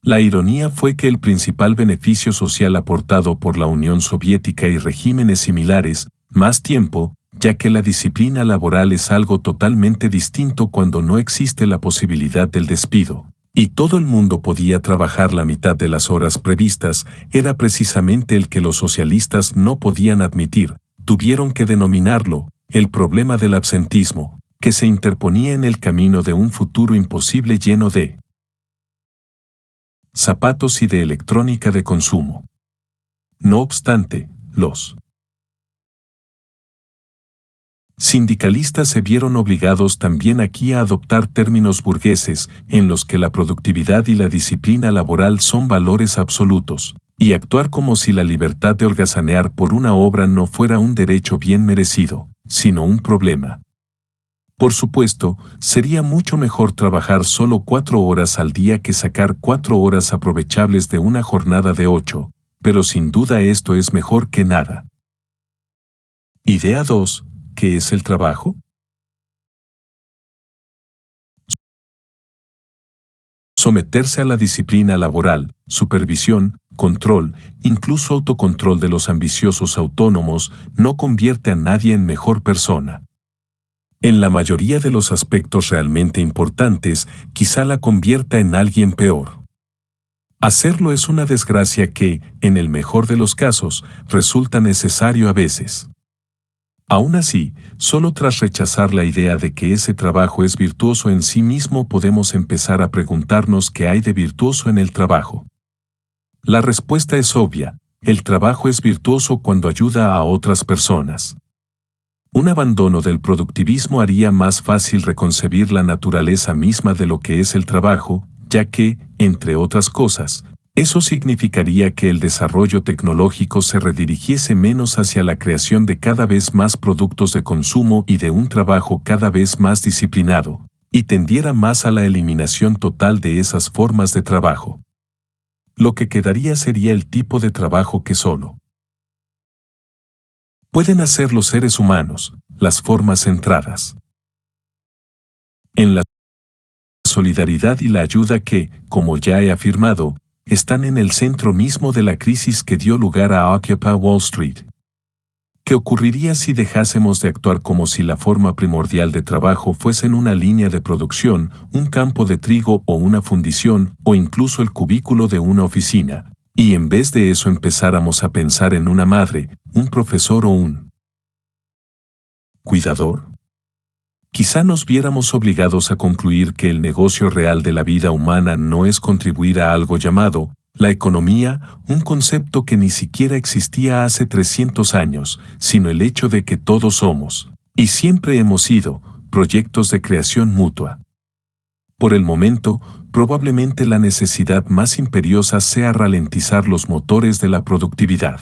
La ironía fue que el principal beneficio social aportado por la Unión Soviética y regímenes similares, más tiempo, ya que la disciplina laboral es algo totalmente distinto cuando no existe la posibilidad del despido, y todo el mundo podía trabajar la mitad de las horas previstas, era precisamente el que los socialistas no podían admitir, tuvieron que denominarlo, el problema del absentismo, que se interponía en el camino de un futuro imposible lleno de zapatos y de electrónica de consumo. No obstante, los sindicalistas se vieron obligados también aquí a adoptar términos burgueses, en los que la productividad y la disciplina laboral son valores absolutos, y actuar como si la libertad de holgazanear por una obra no fuera un derecho bien merecido, sino un problema. Por supuesto, sería mucho mejor trabajar solo 4 horas al día que sacar 4 horas aprovechables de una jornada de 8, pero sin duda esto es mejor que nada. Idea 2. ¿Qué es el trabajo? Someterse a la disciplina laboral, supervisión, control, incluso autocontrol de los ambiciosos autónomos, no convierte a nadie en mejor persona. En la mayoría de los aspectos realmente importantes, quizá la convierta en alguien peor. Hacerlo es una desgracia que, en el mejor de los casos, resulta necesario a veces. Aún así, solo tras rechazar la idea de que ese trabajo es virtuoso en sí mismo podemos empezar a preguntarnos qué hay de virtuoso en el trabajo. La respuesta es obvia: el trabajo es virtuoso cuando ayuda a otras personas. Un abandono del productivismo haría más fácil reconcebir la naturaleza misma de lo que es el trabajo, ya que, entre otras cosas, eso significaría que el desarrollo tecnológico se redirigiese menos hacia la creación de cada vez más productos de consumo y de un trabajo cada vez más disciplinado, y tendiera más a la eliminación total de esas formas de trabajo. Lo que quedaría sería el tipo de trabajo que solo pueden hacer los seres humanos, las formas centradas en la solidaridad y la ayuda que, como ya he afirmado, están en el centro mismo de la crisis que dio lugar a Occupy Wall Street. ¿Qué ocurriría si dejásemos de actuar como si la forma primordial de trabajo fuesen una línea de producción, un campo de trigo o una fundición, o incluso el cubículo de una oficina, y en vez de eso empezáramos a pensar en una madre, un profesor o un cuidador? Quizá nos viéramos obligados a concluir que el negocio real de la vida humana no es contribuir a algo llamado la economía, un concepto que ni siquiera existía hace 300 años, sino el hecho de que todos somos, y siempre hemos sido, proyectos de creación mutua. Por el momento, probablemente la necesidad más imperiosa sea ralentizar los motores de la productividad.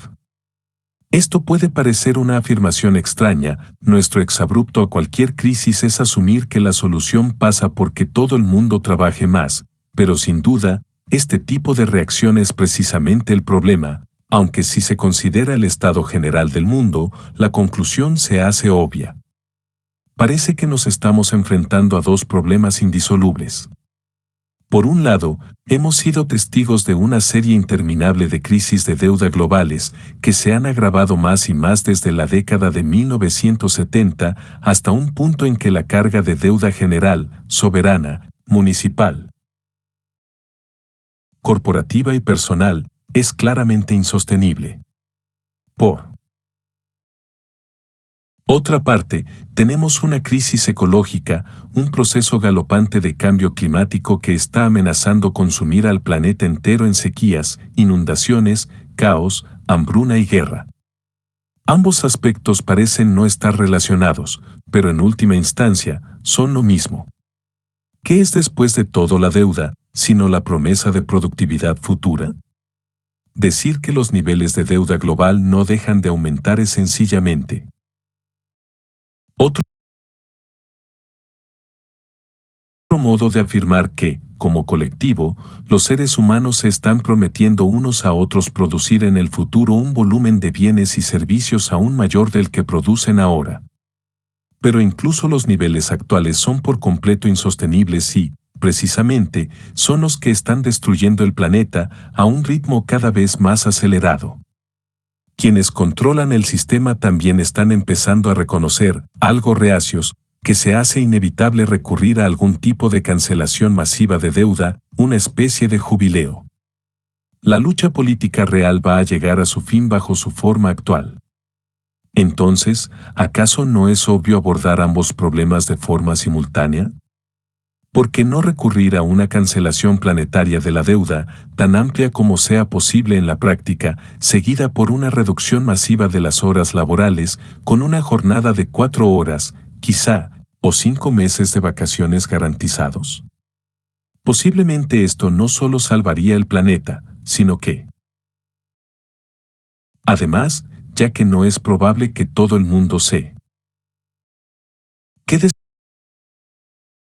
Esto puede parecer una afirmación extraña, nuestro exabrupto a cualquier crisis es asumir que la solución pasa porque todo el mundo trabaje más, pero sin duda, este tipo de reacción es precisamente el problema, aunque si se considera el estado general del mundo, la conclusión se hace obvia. Parece que nos estamos enfrentando a dos problemas indisolubles. Por un lado, hemos sido testigos de una serie interminable de crisis de deuda globales que se han agravado más y más desde la década de 1970 hasta un punto en que la carga de deuda general, soberana, municipal, corporativa y personal es claramente insostenible. Por otra parte, tenemos una crisis ecológica, un proceso galopante de cambio climático que está amenazando consumir al planeta entero en sequías, inundaciones, caos, hambruna y guerra. Ambos aspectos parecen no estar relacionados, pero en última instancia, son lo mismo. ¿Qué es después de todo la deuda, sino la promesa de productividad futura? Decir que los niveles de deuda global no dejan de aumentar es sencillamente otro modo de afirmar que, como colectivo, los seres humanos se están prometiendo unos a otros producir en el futuro un volumen de bienes y servicios aún mayor del que producen ahora. Pero incluso los niveles actuales son por completo insostenibles y, precisamente, son los que están destruyendo el planeta a un ritmo cada vez más acelerado. Quienes controlan el sistema también están empezando a reconocer, algo reacios, que se hace inevitable recurrir a algún tipo de cancelación masiva de deuda, una especie de jubileo. La lucha política real va a llegar a su fin bajo su forma actual. Entonces, ¿acaso no es obvio abordar ambos problemas de forma simultánea? ¿Por qué no recurrir a una cancelación planetaria de la deuda, tan amplia como sea posible en la práctica, seguida por una reducción masiva de las horas laborales, con una jornada de 4 horas, quizá, o 5 meses de vacaciones garantizados? Posiblemente esto no solo salvaría el planeta, sino que, además, ya que no es probable que todo el mundo se quede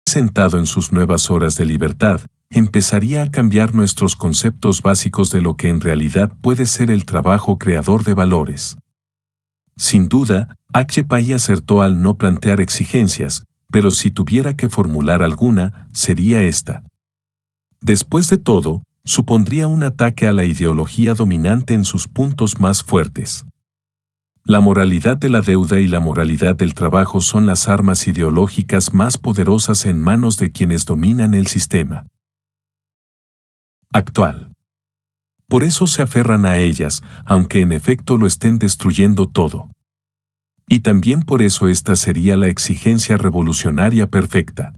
sentado en sus nuevas horas de libertad, empezaría a cambiar nuestros conceptos básicos de lo que en realidad puede ser el trabajo creador de valores. Sin duda, Pai acertó al no plantear exigencias, pero si tuviera que formular alguna, sería esta. Después de todo, supondría un ataque a la ideología dominante en sus puntos más fuertes. La moralidad de la deuda y la moralidad del trabajo son las armas ideológicas más poderosas en manos de quienes dominan el sistema actual. Por eso se aferran a ellas, aunque en efecto lo estén destruyendo todo. Y también por eso esta sería la exigencia revolucionaria perfecta.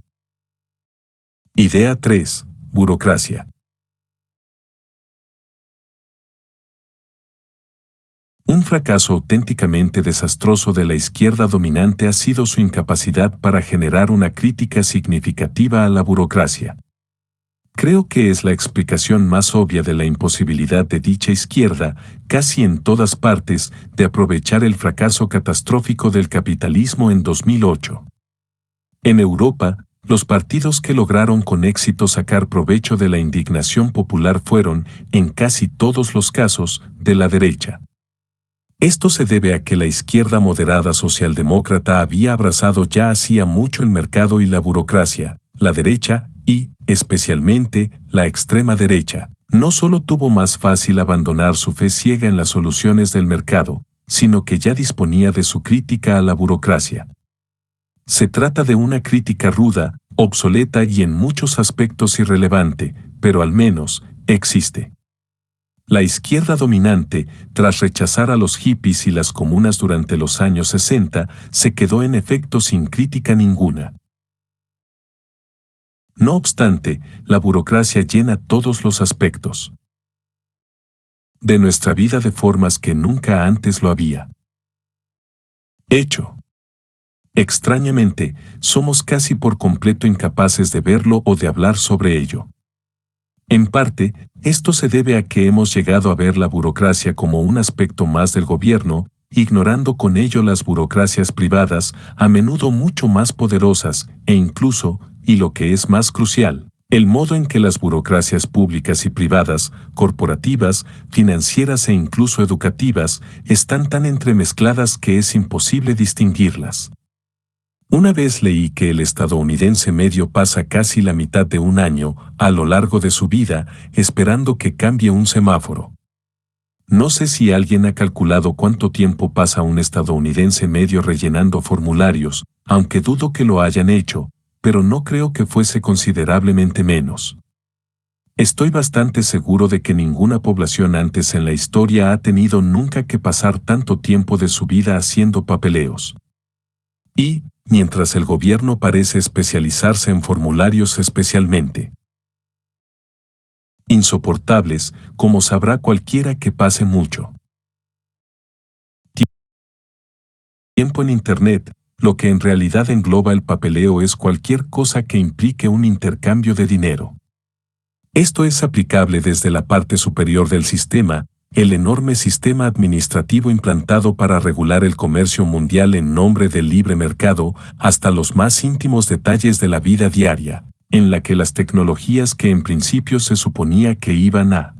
Idea 3. Burocracia. Un fracaso auténticamente desastroso de la izquierda dominante ha sido su incapacidad para generar una crítica significativa a la burocracia. Creo que es la explicación más obvia de la imposibilidad de dicha izquierda, casi en todas partes, de aprovechar el fracaso catastrófico del capitalismo en 2008. En Europa, los partidos que lograron con éxito sacar provecho de la indignación popular fueron, en casi todos los casos, de la derecha. Esto se debe a que la izquierda moderada socialdemócrata había abrazado ya hacía mucho el mercado y la burocracia. La derecha, y, especialmente, la extrema derecha, no solo tuvo más fácil abandonar su fe ciega en las soluciones del mercado, sino que ya disponía de su crítica a la burocracia. Se trata de una crítica ruda, obsoleta y en muchos aspectos irrelevante, pero al menos, existe. La izquierda dominante, tras rechazar a los hippies y las comunas durante los años 60, se quedó en efecto sin crítica ninguna. No obstante, la burocracia llena todos los aspectos de nuestra vida de formas que nunca antes lo había hecho. Extrañamente, somos casi por completo incapaces de verlo o de hablar sobre ello. En parte, esto se debe a que hemos llegado a ver la burocracia como un aspecto más del gobierno, ignorando con ello las burocracias privadas, a menudo mucho más poderosas, e incluso, y lo que es más crucial, el modo en que las burocracias públicas y privadas, corporativas, financieras e incluso educativas, están tan entremezcladas que es imposible distinguirlas. Una vez leí que el estadounidense medio pasa casi la mitad de un año, a lo largo de su vida, esperando que cambie un semáforo. No sé si alguien ha calculado cuánto tiempo pasa un estadounidense medio rellenando formularios, aunque dudo que lo hayan hecho, pero no creo que fuese considerablemente menos. Estoy bastante seguro de que ninguna población antes en la historia ha tenido nunca que pasar tanto tiempo de su vida haciendo papeleos. Y, mientras el gobierno parece especializarse en formularios especialmente insoportables, como sabrá cualquiera que pase mucho tiempo en Internet, lo que en realidad engloba el papeleo es cualquier cosa que implique un intercambio de dinero. Esto es aplicable desde la parte superior del sistema, el enorme sistema administrativo implantado para regular el comercio mundial en nombre del libre mercado, hasta los más íntimos detalles de la vida diaria, en la que las tecnologías que en principio se suponía que iban a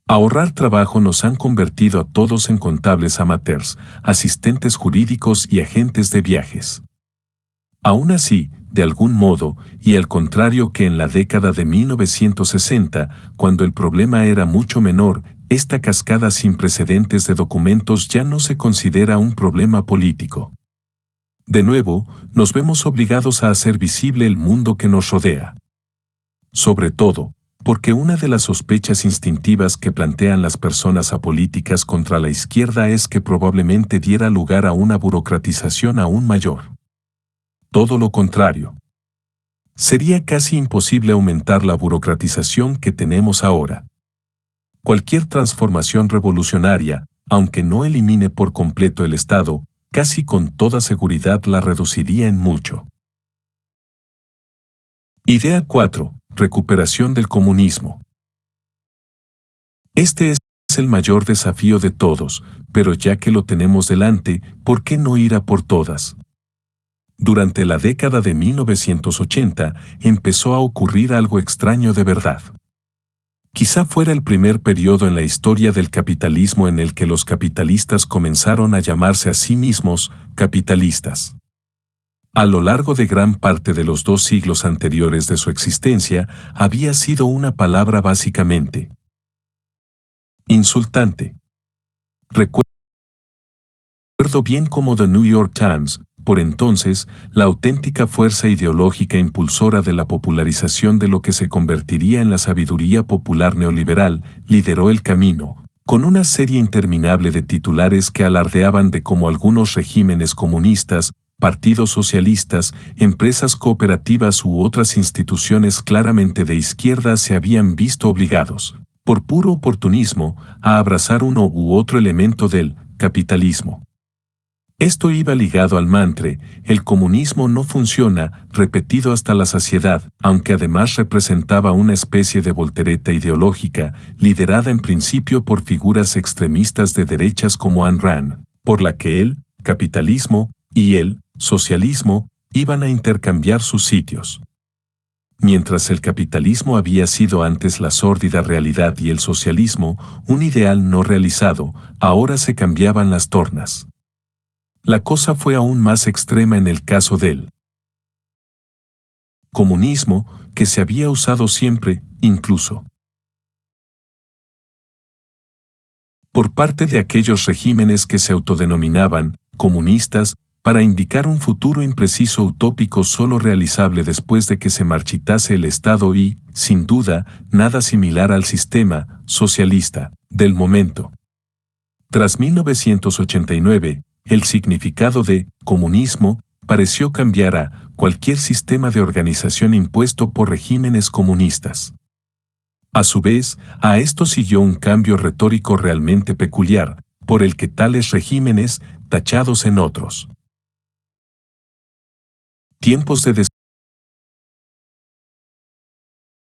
ahorrar trabajo nos han convertido a todos en contables amateurs, asistentes jurídicos y agentes de viajes. Aún así, de algún modo, y al contrario que en la década de 1960, cuando el problema era mucho menor, esta cascada sin precedentes de documentos ya no se considera un problema político. De nuevo, nos vemos obligados a hacer visible el mundo que nos rodea. Sobre todo, porque una de las sospechas instintivas que plantean las personas apolíticas contra la izquierda es que probablemente diera lugar a una burocratización aún mayor. Todo lo contrario. Sería casi imposible aumentar la burocratización que tenemos ahora. Cualquier transformación revolucionaria, aunque no elimine por completo el Estado, casi con toda seguridad la reduciría en mucho. Idea 4. Recuperación del comunismo. Este es el mayor desafío de todos, pero ya que lo tenemos delante, ¿por qué no ir a por todas? Durante la década de 1980 empezó a ocurrir algo extraño de verdad. Quizá fuera el primer periodo en la historia del capitalismo en el que los capitalistas comenzaron a llamarse a sí mismos capitalistas. A lo largo de gran parte de los 2 siglos anteriores de su existencia, había sido una palabra básicamente insultante. Recuerdo bien cómo The New York Times, por entonces, la auténtica fuerza ideológica impulsora de la popularización de lo que se convertiría en la sabiduría popular neoliberal, lideró el camino, con una serie interminable de titulares que alardeaban de cómo algunos regímenes comunistas, partidos socialistas, empresas cooperativas u otras instituciones claramente de izquierda se habían visto obligados, por puro oportunismo, a abrazar uno u otro elemento del capitalismo. Esto iba ligado al mantra, el comunismo no funciona, repetido hasta la saciedad, aunque además representaba una especie de voltereta ideológica, liderada en principio por figuras extremistas de derechas como Ayn Rand, por la que el capitalismo y el socialismo iban a intercambiar sus sitios. Mientras el capitalismo había sido antes la sórdida realidad y el socialismo, un ideal no realizado, ahora se cambiaban las tornas. La cosa fue aún más extrema en el caso del comunismo, que se había usado siempre, incluso por parte de aquellos regímenes que se autodenominaban comunistas, para indicar un futuro impreciso utópico solo realizable después de que se marchitase el Estado y, sin duda, nada similar al sistema socialista del momento. Tras 1989, el significado de comunismo pareció cambiar a cualquier sistema de organización impuesto por regímenes comunistas. A su vez, a esto siguió un cambio retórico realmente peculiar, por el que tales regímenes, tachados en otros tiempos de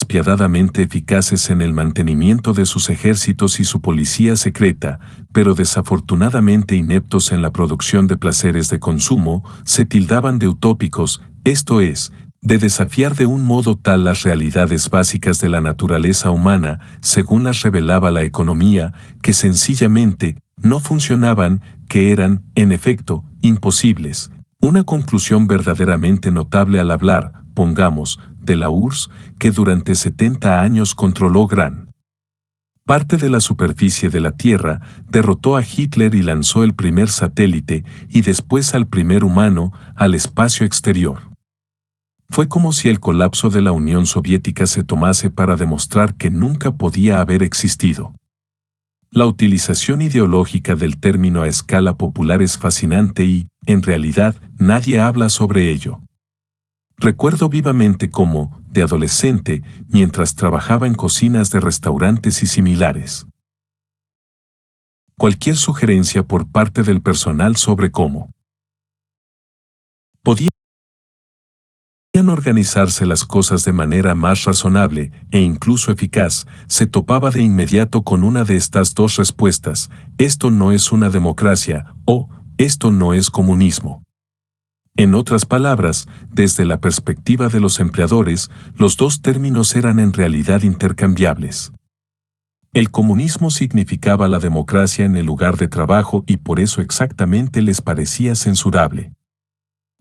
despiadadamente eficaces en el mantenimiento de sus ejércitos y su policía secreta, pero desafortunadamente ineptos en la producción de placeres de consumo, se tildaban de utópicos, esto es, de desafiar de un modo tal las realidades básicas de la naturaleza humana, según las revelaba la economía, que sencillamente no funcionaban, que eran, en efecto, imposibles. Una conclusión verdaderamente notable al hablar, pongamos, de la URSS, que durante 70 años controló gran parte de la superficie de la Tierra, derrotó a Hitler y lanzó el primer satélite, y después al primer humano, al espacio exterior. Fue como si el colapso de la Unión Soviética se tomase para demostrar que nunca podía haber existido. La utilización ideológica del término a escala popular es fascinante y, en realidad, nadie habla sobre ello. Recuerdo vivamente cómo, de adolescente, mientras trabajaba en cocinas de restaurantes y similares, cualquier sugerencia por parte del personal sobre cómo podían organizarse las cosas de manera más razonable e incluso eficaz, se topaba de inmediato con una de estas dos respuestas: esto no es una democracia, o esto no es comunismo. En otras palabras, desde la perspectiva de los empleadores, los dos términos eran en realidad intercambiables. El comunismo significaba la democracia en el lugar de trabajo y por eso exactamente les parecía censurable.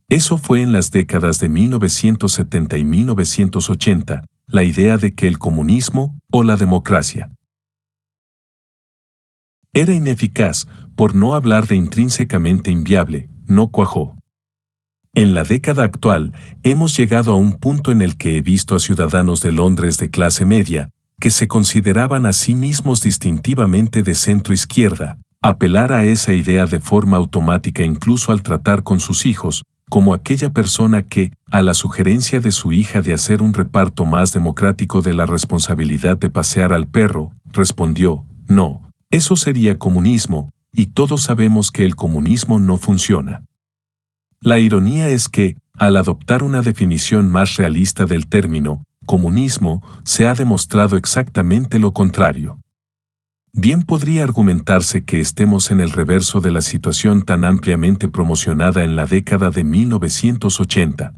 Eso fue en las décadas de 1970 y 1980, la idea de que el comunismo, o la democracia, era ineficaz, por no hablar de intrínsecamente inviable, no cuajó. En la década actual, hemos llegado a un punto en el que he visto a ciudadanos de Londres de clase media, que se consideraban a sí mismos distintivamente de centro-izquierda, apelar a esa idea de forma automática incluso al tratar con sus hijos, como aquella persona que, a la sugerencia de su hija de hacer un reparto más democrático de la responsabilidad de pasear al perro, respondió: no, eso sería comunismo, y todos sabemos que el comunismo no funciona. La ironía es que, al adoptar una definición más realista del término comunismo, se ha demostrado exactamente lo contrario. Bien podría argumentarse que estemos en el reverso de la situación tan ampliamente promocionada en la década de 1980.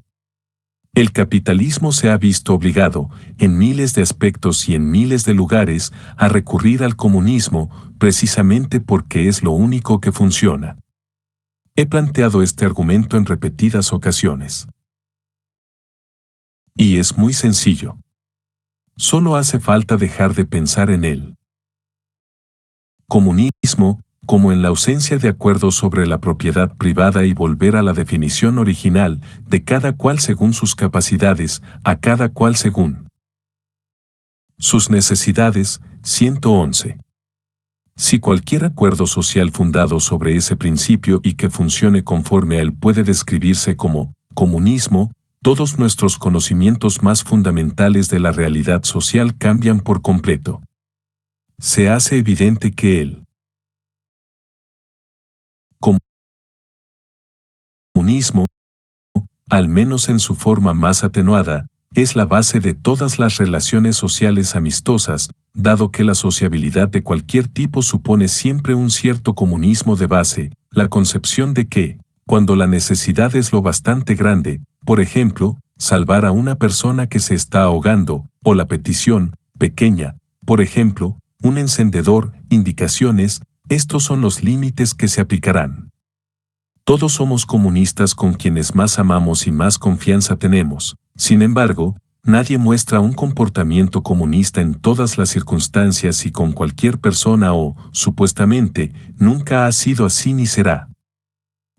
El capitalismo se ha visto obligado, en miles de aspectos y en miles de lugares, a recurrir al comunismo, precisamente porque es lo único que funciona. He planteado este argumento en repetidas ocasiones. Y es muy sencillo. Solo hace falta dejar de pensar en él. Comunismo, como en la ausencia de acuerdo sobre la propiedad privada y volver a la definición original, de cada cual según sus capacidades, a cada cual según sus necesidades. 111. Si cualquier acuerdo social fundado sobre ese principio y que funcione conforme a él puede describirse como comunismo, todos nuestros conocimientos más fundamentales de la realidad social cambian por completo. Se hace evidente que el comunismo, al menos en su forma más atenuada, es la base de todas las relaciones sociales amistosas, dado que la sociabilidad de cualquier tipo supone siempre un cierto comunismo de base, la concepción de que, cuando la necesidad es lo bastante grande, por ejemplo, salvar a una persona que se está ahogando, o la petición, pequeña, por ejemplo, un encendedor, indicaciones, estos son los límites que se aplicarán. Todos somos comunistas con quienes más amamos y más confianza tenemos. Sin embargo, nadie muestra un comportamiento comunista en todas las circunstancias y con cualquier persona o, supuestamente, nunca ha sido así ni será.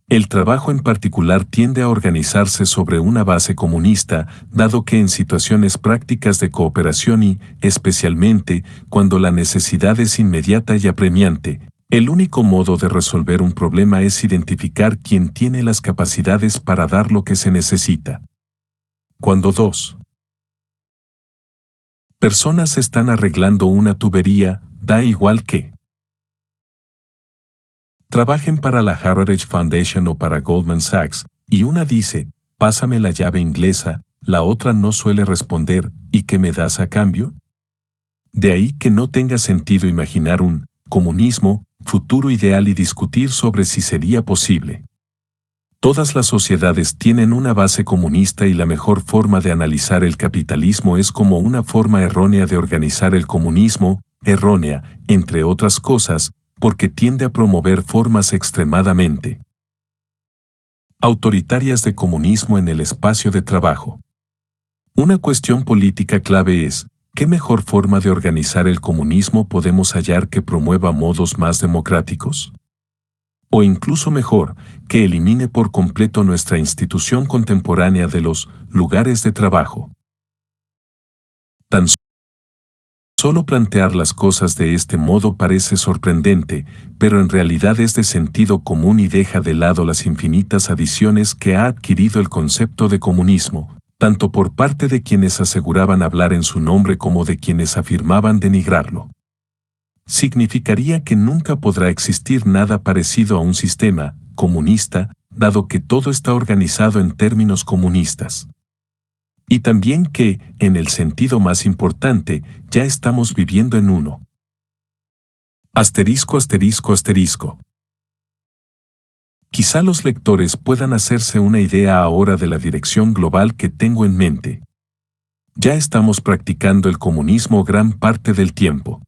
El trabajo en particular tiende a organizarse sobre una base comunista, dado que en situaciones prácticas de cooperación y, especialmente, cuando la necesidad es inmediata y apremiante, el único modo de resolver un problema es identificar quién tiene las capacidades para dar lo que se necesita. Cuando dos personas están arreglando una tubería, da igual que trabajen para la Heritage Foundation o para Goldman Sachs, y una dice, pásame la llave inglesa, la otra no suele responder, ¿y qué me das a cambio? De ahí que no tenga sentido imaginar un comunismo, futuro ideal y discutir sobre si sería posible. Todas las sociedades tienen una base comunista y la mejor forma de analizar el capitalismo es como una forma errónea de organizar el comunismo, errónea, entre otras cosas, porque tiende a promover formas extremadamente autoritarias de comunismo en el espacio de trabajo. Una cuestión política clave es, ¿qué mejor forma de organizar el comunismo podemos hallar que promueva modos más democráticos? O incluso mejor, que elimine por completo nuestra institución contemporánea de los lugares de trabajo. Tan solo plantear las cosas de este modo parece sorprendente, pero en realidad es de sentido común y deja de lado las infinitas adiciones que ha adquirido el concepto de comunismo, tanto por parte de quienes aseguraban hablar en su nombre como de quienes afirmaban denigrarlo. Significaría que nunca podrá existir nada parecido a un sistema comunista, dado que todo está organizado en términos comunistas. Y también que, en el sentido más importante, ya estamos viviendo en uno. Asterisco, asterisco, asterisco. Quizá los lectores puedan hacerse una idea ahora de la dirección global que tengo en mente. Ya estamos practicando el comunismo gran parte del tiempo.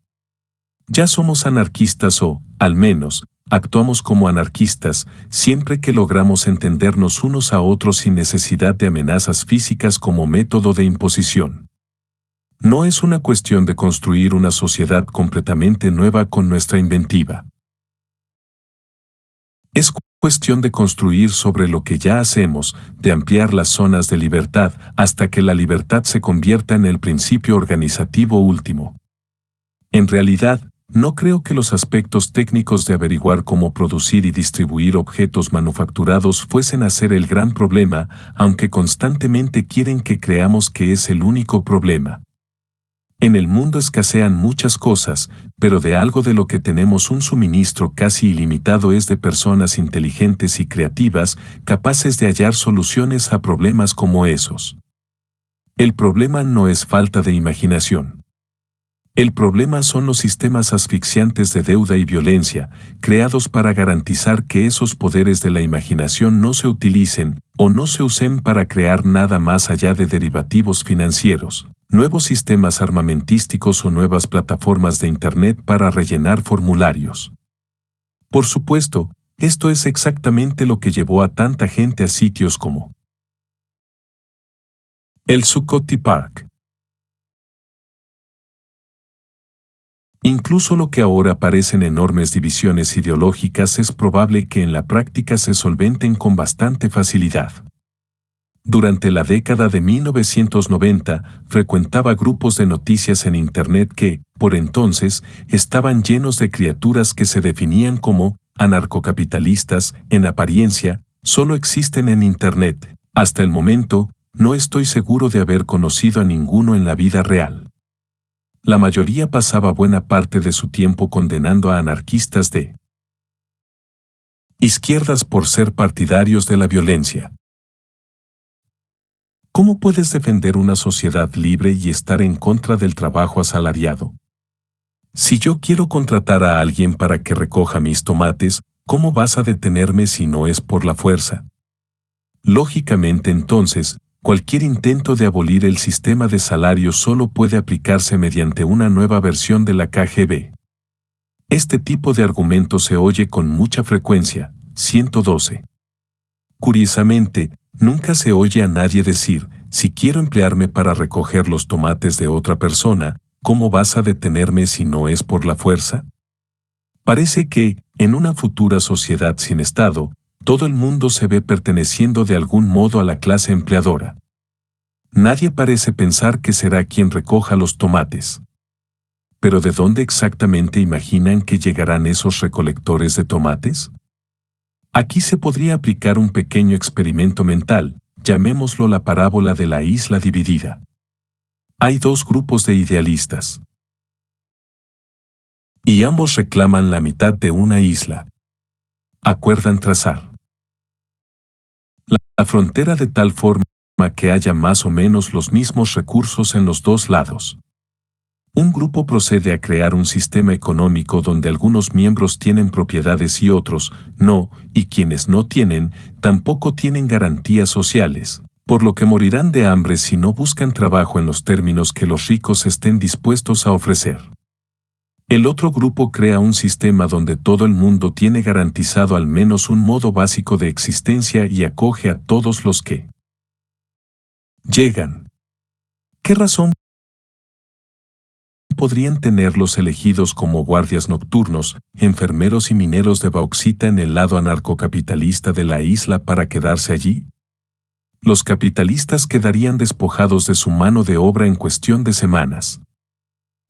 Ya somos anarquistas o, al menos, actuamos como anarquistas siempre que logramos entendernos unos a otros sin necesidad de amenazas físicas como método de imposición. No es una cuestión de construir una sociedad completamente nueva con nuestra inventiva. Es cuestión de construir sobre lo que ya hacemos, de ampliar las zonas de libertad hasta que la libertad se convierta en el principio organizativo último. En realidad, no creo que los aspectos técnicos de averiguar cómo producir y distribuir objetos manufacturados fuesen a ser el gran problema, aunque constantemente quieren que creamos que es el único problema. En el mundo escasean muchas cosas, pero de algo de lo que tenemos un suministro casi ilimitado es de personas inteligentes y creativas, capaces de hallar soluciones a problemas como esos. El problema no es falta de imaginación. El problema son los sistemas asfixiantes de deuda y violencia, creados para garantizar que esos poderes de la imaginación no se utilicen o no se usen para crear nada más allá de derivativos financieros, nuevos sistemas armamentísticos o nuevas plataformas de Internet para rellenar formularios. Por supuesto, esto es exactamente lo que llevó a tanta gente a sitios como el Zuccotti Park. Incluso lo que ahora parecen enormes divisiones ideológicas es probable que en la práctica se solventen con bastante facilidad. Durante la década de 1990, frecuentaba grupos de noticias en Internet que, por entonces, estaban llenos de criaturas que se definían como anarcocapitalistas, en apariencia, solo existen en Internet. Hasta el momento, no estoy seguro de haber conocido a ninguno en la vida real. La mayoría pasaba buena parte de su tiempo condenando a anarquistas de izquierdas por ser partidarios de la violencia. ¿Cómo puedes defender una sociedad libre y estar en contra del trabajo asalariado? Si yo quiero contratar a alguien para que recoja mis tomates, ¿cómo vas a detenerme si no es por la fuerza? Lógicamente entonces, cualquier intento de abolir el sistema de salarios solo puede aplicarse mediante una nueva versión de la KGB. Este tipo de argumento se oye con mucha frecuencia. 112. Curiosamente, nunca se oye a nadie decir, si quiero emplearme para recoger los tomates de otra persona, ¿cómo vas a detenerme si no es por la fuerza? Parece que, en una futura sociedad sin Estado, todo el mundo se ve perteneciendo de algún modo a la clase empleadora. Nadie parece pensar que será quien recoja los tomates. ¿Pero de dónde exactamente imaginan que llegarán esos recolectores de tomates? Aquí se podría aplicar un pequeño experimento mental, llamémoslo la parábola de la isla dividida. Hay dos grupos de idealistas. Y ambos reclaman la mitad de una isla. Acuerdan trazar la frontera de tal forma que haya más o menos los mismos recursos en los dos lados. Un grupo procede a crear un sistema económico donde algunos miembros tienen propiedades y otros no, y quienes no tienen, tampoco tienen garantías sociales, por lo que morirán de hambre si no buscan trabajo en los términos que los ricos estén dispuestos a ofrecer. El otro grupo crea un sistema donde todo el mundo tiene garantizado al menos un modo básico de existencia y acoge a todos los que llegan. ¿Qué razón podrían tener los elegidos como guardias nocturnos, enfermeros y mineros de bauxita en el lado anarcocapitalista de la isla para quedarse allí? Los capitalistas quedarían despojados de su mano de obra en cuestión de semanas.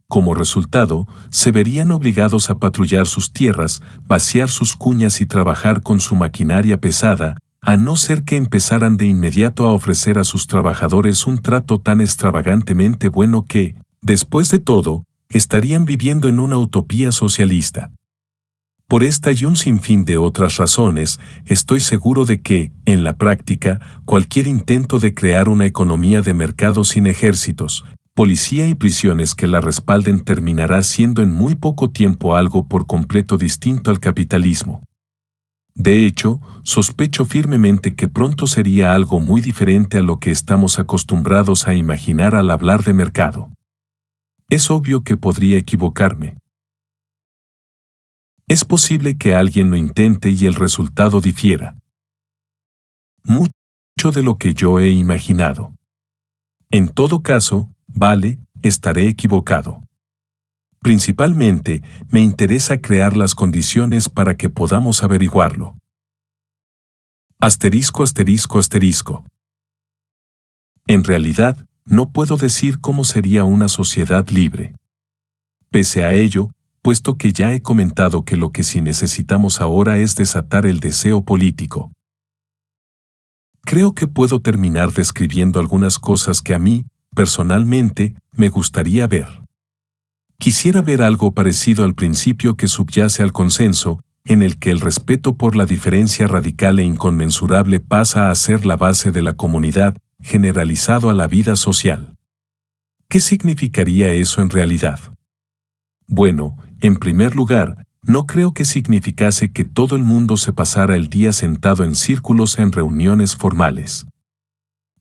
Como resultado, se verían obligados a patrullar sus tierras, vaciar sus cuñas y trabajar con su maquinaria pesada, a no ser que empezaran de inmediato a ofrecer a sus trabajadores un trato tan extravagantemente bueno que, después de todo, estarían viviendo en una utopía socialista. Por esta y un sinfín de otras razones, estoy seguro de que, en la práctica, cualquier intento de crear una economía de mercado sin ejércitos, policía y prisiones que la respalden terminará siendo en muy poco tiempo algo por completo distinto al capitalismo. De hecho, sospecho firmemente que pronto sería algo muy diferente a lo que estamos acostumbrados a imaginar al hablar de mercado. Es obvio que podría equivocarme. Es posible que alguien lo intente y el resultado difiera mucho de lo que yo he imaginado. En todo caso, vale, estaré equivocado. Principalmente, me interesa crear las condiciones para que podamos averiguarlo. Asterisco, asterisco, asterisco. En realidad, no puedo decir cómo sería una sociedad libre. Pese a ello, puesto que ya he comentado que lo que sí necesitamos ahora es desatar el deseo político. Creo que puedo terminar describiendo algunas cosas que a mí, personalmente, me gustaría ver. Quisiera ver algo parecido al principio que subyace al consenso, en el que el respeto por la diferencia radical e inconmensurable pasa a ser la base de la comunidad, generalizado a la vida social. ¿Qué significaría eso en realidad? Bueno, en primer lugar, no creo que significase que todo el mundo se pasara el día sentado en círculos en reuniones formales.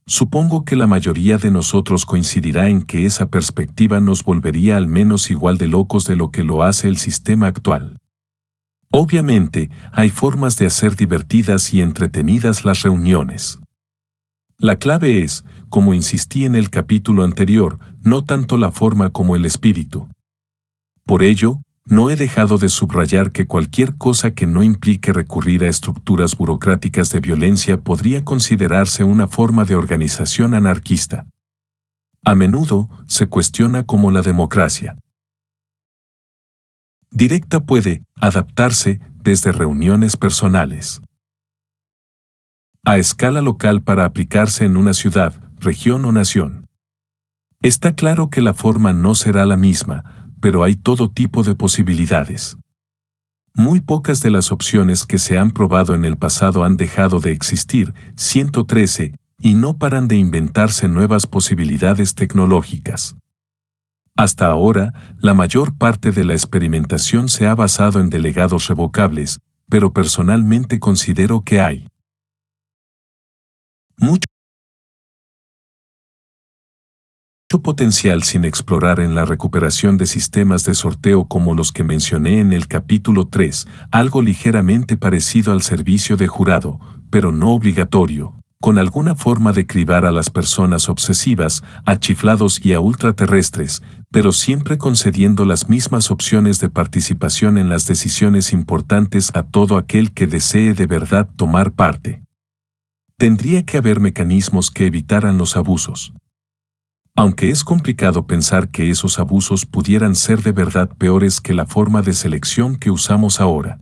Supongo que la mayoría de nosotros coincidirá en que esa perspectiva nos volvería al menos igual de locos de lo que lo hace el sistema actual. Obviamente, hay formas de hacer divertidas y entretenidas las reuniones. La clave es, como insistí en el capítulo anterior, no tanto la forma como el espíritu. Por ello, no he dejado de subrayar que cualquier cosa que no implique recurrir a estructuras burocráticas de violencia podría considerarse una forma de organización anarquista. A menudo se cuestiona cómo la democracia directa puede adaptarse desde reuniones personales a escala local para aplicarse en una ciudad, región o nación. Está claro que la forma no será la misma, pero hay todo tipo de posibilidades. Muy pocas de las opciones que se han probado en el pasado han dejado de existir, 113, y no paran de inventarse nuevas posibilidades tecnológicas. Hasta ahora, la mayor parte de la experimentación se ha basado en delegados revocables, pero personalmente considero que hay mucho potencial sin explorar en la recuperación de sistemas de sorteo como los que mencioné en el capítulo 3, algo ligeramente parecido al servicio de jurado, pero no obligatorio, con alguna forma de cribar a las personas obsesivas, a chiflados y a ultraterrestres, pero siempre concediendo las mismas opciones de participación en las decisiones importantes a todo aquel que desee de verdad tomar parte. Tendría que haber mecanismos que evitaran los abusos. Aunque es complicado pensar que esos abusos pudieran ser de verdad peores que la forma de selección que usamos ahora.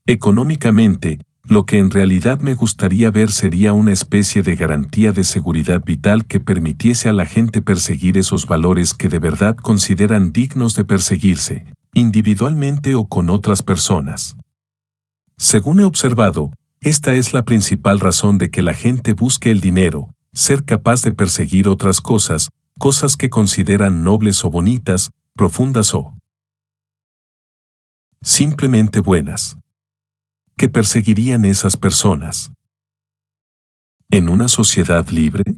Económicamente, lo que en realidad me gustaría ver sería una especie de garantía de seguridad vital que permitiese a la gente perseguir esos valores que de verdad consideran dignos de perseguirse, individualmente o con otras personas. Según he observado, esta es la principal razón de que la gente busque el dinero, ser capaz de perseguir otras cosas, cosas que consideran nobles o bonitas, profundas o simplemente buenas. ¿Qué perseguirían esas personas? ¿En una sociedad libre?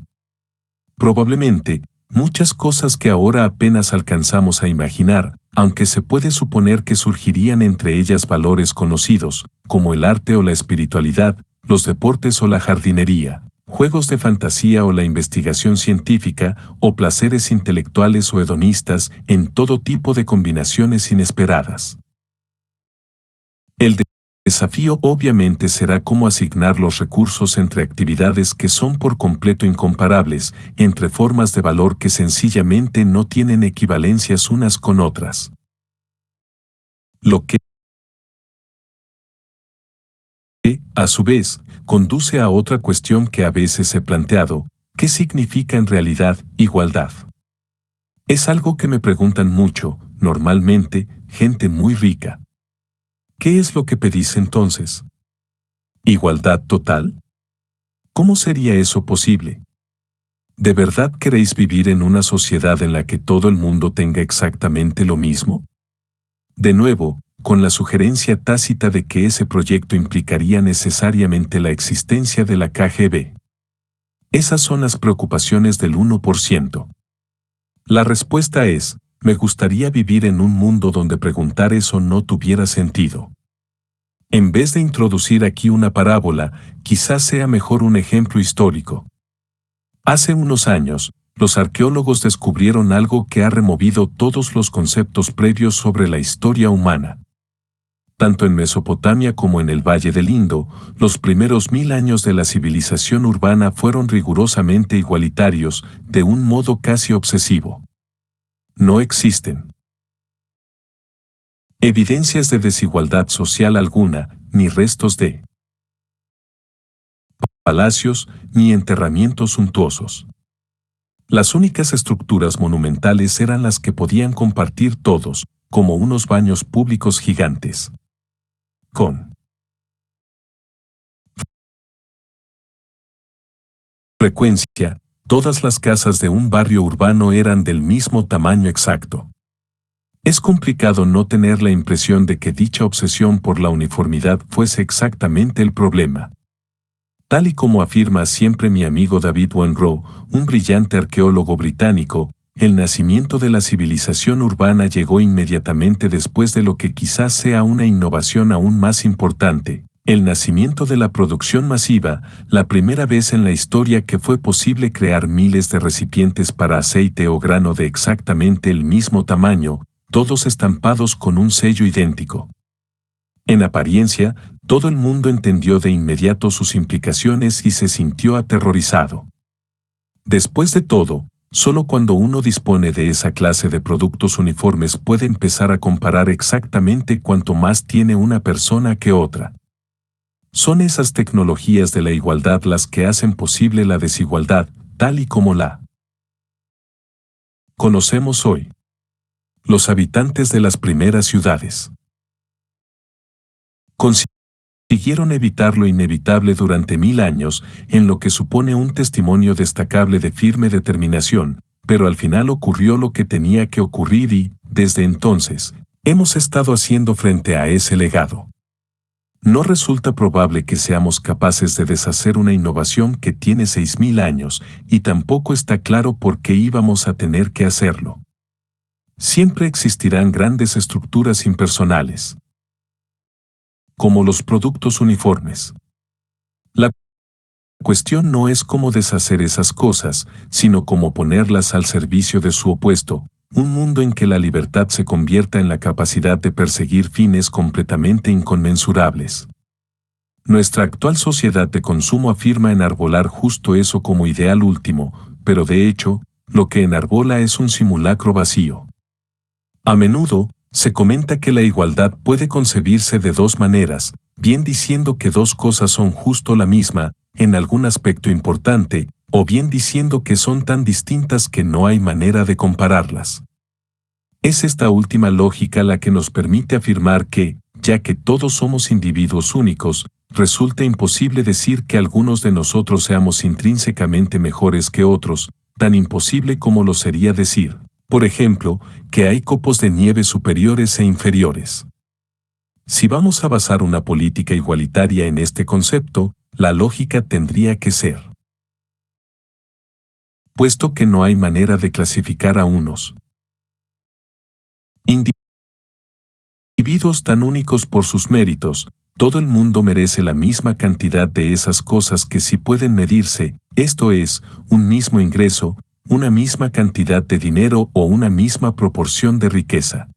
Probablemente, muchas cosas que ahora apenas alcanzamos a imaginar, aunque se puede suponer que surgirían entre ellas valores conocidos, como el arte o la espiritualidad, los deportes o la jardinería, juegos de fantasía o la investigación científica, o placeres intelectuales o hedonistas, en todo tipo de combinaciones inesperadas. El desafío obviamente será cómo asignar los recursos entre actividades que son por completo incomparables, entre formas de valor que sencillamente no tienen equivalencias unas con otras. Lo que, a su vez, conduce a otra cuestión que a veces he planteado: ¿qué significa en realidad igualdad? Es algo que me preguntan mucho, normalmente, gente muy rica. ¿Qué es lo que pedís entonces? ¿Igualdad total? ¿Cómo sería eso posible? ¿De verdad queréis vivir en una sociedad en la que todo el mundo tenga exactamente lo mismo? De nuevo, con la sugerencia tácita de que ese proyecto implicaría necesariamente la existencia de la KGB. Esas son las preocupaciones del 1%. La respuesta es: me gustaría vivir en un mundo donde preguntar eso no tuviera sentido. En vez de introducir aquí una parábola, quizás sea mejor un ejemplo histórico. Hace unos años, los arqueólogos descubrieron algo que ha removido todos los conceptos previos sobre la historia humana. Tanto en Mesopotamia como en el Valle del Indo, los primeros 1000 años de la civilización urbana fueron rigurosamente igualitarios, de un modo casi obsesivo. No existen evidencias de desigualdad social alguna, ni restos de palacios, ni enterramientos suntuosos. Las únicas estructuras monumentales eran las que podían compartir todos, como unos baños públicos gigantes. Con frecuencia, todas las casas de un barrio urbano eran del mismo tamaño exacto. Es complicado no tener la impresión de que dicha obsesión por la uniformidad fuese exactamente el problema. Tal y como afirma siempre mi amigo David Wengrow, un brillante arqueólogo británico, el nacimiento de la civilización urbana llegó inmediatamente después de lo que quizás sea una innovación aún más importante, el nacimiento de la producción masiva, la primera vez en la historia que fue posible crear miles de recipientes para aceite o grano de exactamente el mismo tamaño, todos estampados con un sello idéntico. En apariencia, todo el mundo entendió de inmediato sus implicaciones y se sintió aterrorizado. Después de todo, solo cuando uno dispone de esa clase de productos uniformes puede empezar a comparar exactamente cuánto más tiene una persona que otra. Son esas tecnologías de la igualdad las que hacen posible la desigualdad, tal y como la conocemos hoy. Los habitantes de las primeras ciudades consiguieron evitar lo inevitable durante 1000 años, en lo que supone un testimonio destacable de firme determinación, pero al final ocurrió lo que tenía que ocurrir y, desde entonces, hemos estado haciendo frente a ese legado. No resulta probable que seamos capaces de deshacer una innovación que tiene 6000 años, y tampoco está claro por qué íbamos a tener que hacerlo. Siempre existirán grandes estructuras impersonales, como los productos uniformes. La cuestión no es cómo deshacer esas cosas, sino cómo ponerlas al servicio de su opuesto, un mundo en que la libertad se convierta en la capacidad de perseguir fines completamente inconmensurables. Nuestra actual sociedad de consumo afirma enarbolar justo eso como ideal último, pero de hecho, lo que enarbola es un simulacro vacío. A menudo, se comenta que la igualdad puede concebirse de dos maneras, bien diciendo que dos cosas son justo la misma, en algún aspecto importante, o bien diciendo que son tan distintas que no hay manera de compararlas. Es esta última lógica la que nos permite afirmar que, ya que todos somos individuos únicos, resulta imposible decir que algunos de nosotros seamos intrínsecamente mejores que otros, tan imposible como lo sería decir, por ejemplo, que hay copos de nieve superiores e inferiores. Si vamos a basar una política igualitaria en este concepto, la lógica tendría que ser: puesto que no hay manera de clasificar a unos individuos tan únicos por sus méritos, todo el mundo merece la misma cantidad de esas cosas que sí pueden medirse, esto es, un mismo ingreso, una misma cantidad de dinero o una misma proporción de riqueza.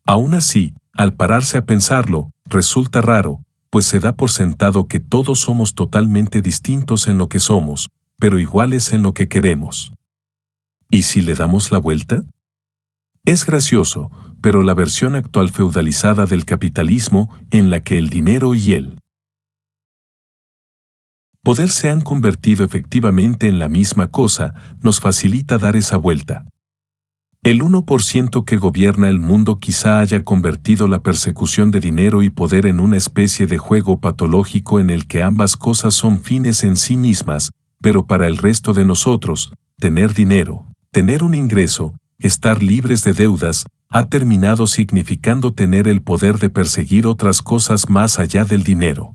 Aún así, al pararse a pensarlo, resulta raro, pues se da por sentado que todos somos totalmente distintos en lo que somos, pero iguales en lo que queremos. ¿Y si le damos la vuelta? Es gracioso, pero la versión actual feudalizada del capitalismo, en la que el dinero y el poder se han convertido efectivamente en la misma cosa, nos facilita dar esa vuelta. El 1% que gobierna el mundo quizá haya convertido la persecución de dinero y poder en una especie de juego patológico en el que ambas cosas son fines en sí mismas, pero para el resto de nosotros, tener dinero, tener un ingreso, estar libres de deudas, ha terminado significando tener el poder de perseguir otras cosas más allá del dinero.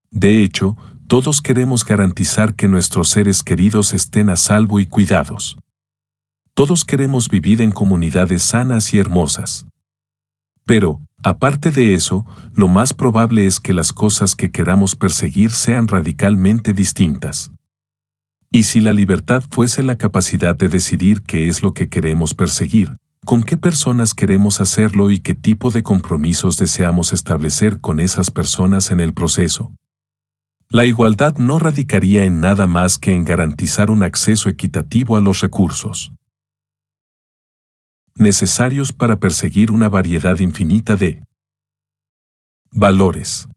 De hecho, todos queremos garantizar que nuestros seres queridos estén a salvo y cuidados. Todos queremos vivir en comunidades sanas y hermosas. Pero, aparte de eso, lo más probable es que las cosas que queramos perseguir sean radicalmente distintas. Y si la libertad fuese la capacidad de decidir qué es lo que queremos perseguir, con qué personas queremos hacerlo y qué tipo de compromisos deseamos establecer con esas personas en el proceso, la igualdad no radicaría en nada más que en garantizar un acceso equitativo a los recursos necesarios para perseguir una variedad infinita de valores.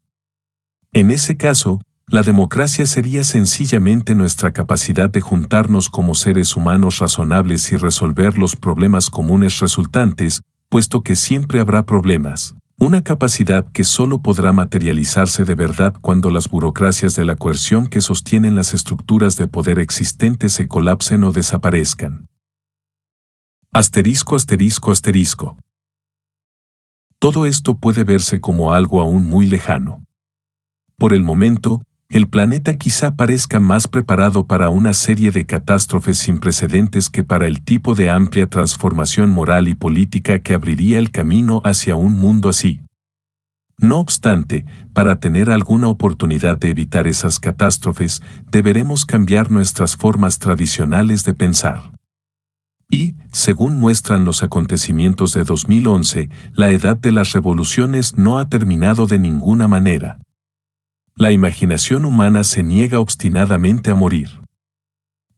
En ese caso, la democracia sería sencillamente nuestra capacidad de juntarnos como seres humanos razonables y resolver los problemas comunes resultantes, puesto que siempre habrá problemas. Una capacidad que solo podrá materializarse de verdad cuando las burocracias de la coerción que sostienen las estructuras de poder existentes se colapsen o desaparezcan. Asterisco, asterisco, asterisco. Todo esto puede verse como algo aún muy lejano. Por el momento, el planeta quizá parezca más preparado para una serie de catástrofes sin precedentes que para el tipo de amplia transformación moral y política que abriría el camino hacia un mundo así. No obstante, para tener alguna oportunidad de evitar esas catástrofes, deberemos cambiar nuestras formas tradicionales de pensar. Y, según muestran los acontecimientos de 2011, la edad de las revoluciones no ha terminado de ninguna manera. La imaginación humana se niega obstinadamente a morir.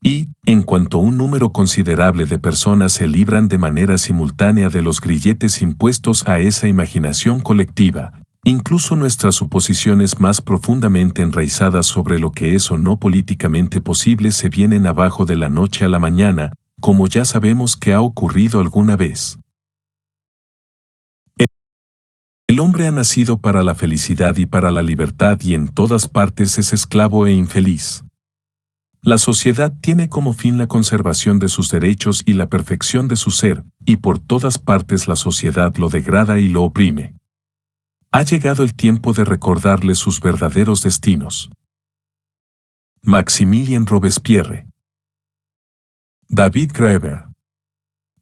Y, en cuanto un número considerable de personas se libran de manera simultánea de los grilletes impuestos a esa imaginación colectiva, incluso nuestras suposiciones más profundamente enraizadas sobre lo que es o no políticamente posible se vienen abajo de la noche a la mañana, como ya sabemos que ha ocurrido alguna vez. El hombre ha nacido para la felicidad y para la libertad y en todas partes es esclavo e infeliz. La sociedad tiene como fin la conservación de sus derechos y la perfección de su ser, y por todas partes la sociedad lo degrada y lo oprime. Ha llegado el tiempo de recordarle sus verdaderos destinos. Maximilien Robespierre. David Graeber.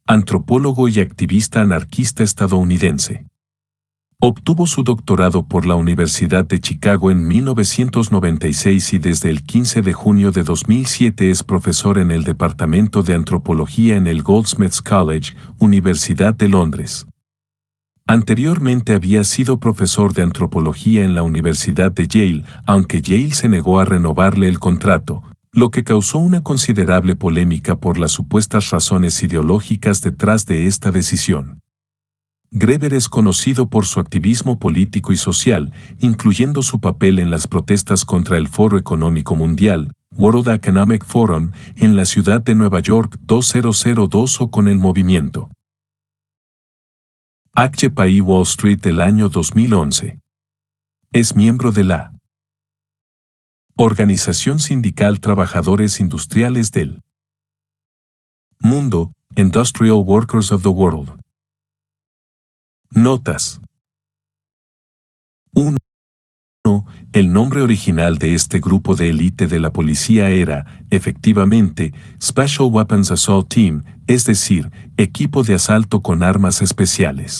Antropólogo y activista anarquista estadounidense. Obtuvo su doctorado por la Universidad de Chicago en 1996 y desde el 15 de junio de 2007 es profesor en el Departamento de Antropología en el Goldsmiths College, Universidad de Londres. Anteriormente había sido profesor de antropología en la Universidad de Yale, aunque Yale se negó a renovarle el contrato, lo que causó una considerable polémica por las supuestas razones ideológicas detrás de esta decisión. Graeber es conocido por su activismo político y social, incluyendo su papel en las protestas contra el Foro Económico Mundial, World Economic Forum, en la ciudad de Nueva York 2002 o con el movimiento Occupy Wall Street del año 2011. Es miembro de la Organización Sindical Trabajadores Industriales del Mundo, Industrial Workers of the World. Notas. 1. El nombre original de este grupo de élite de la policía era, efectivamente, Special Weapons Assault Team, es decir, equipo de asalto con armas especiales.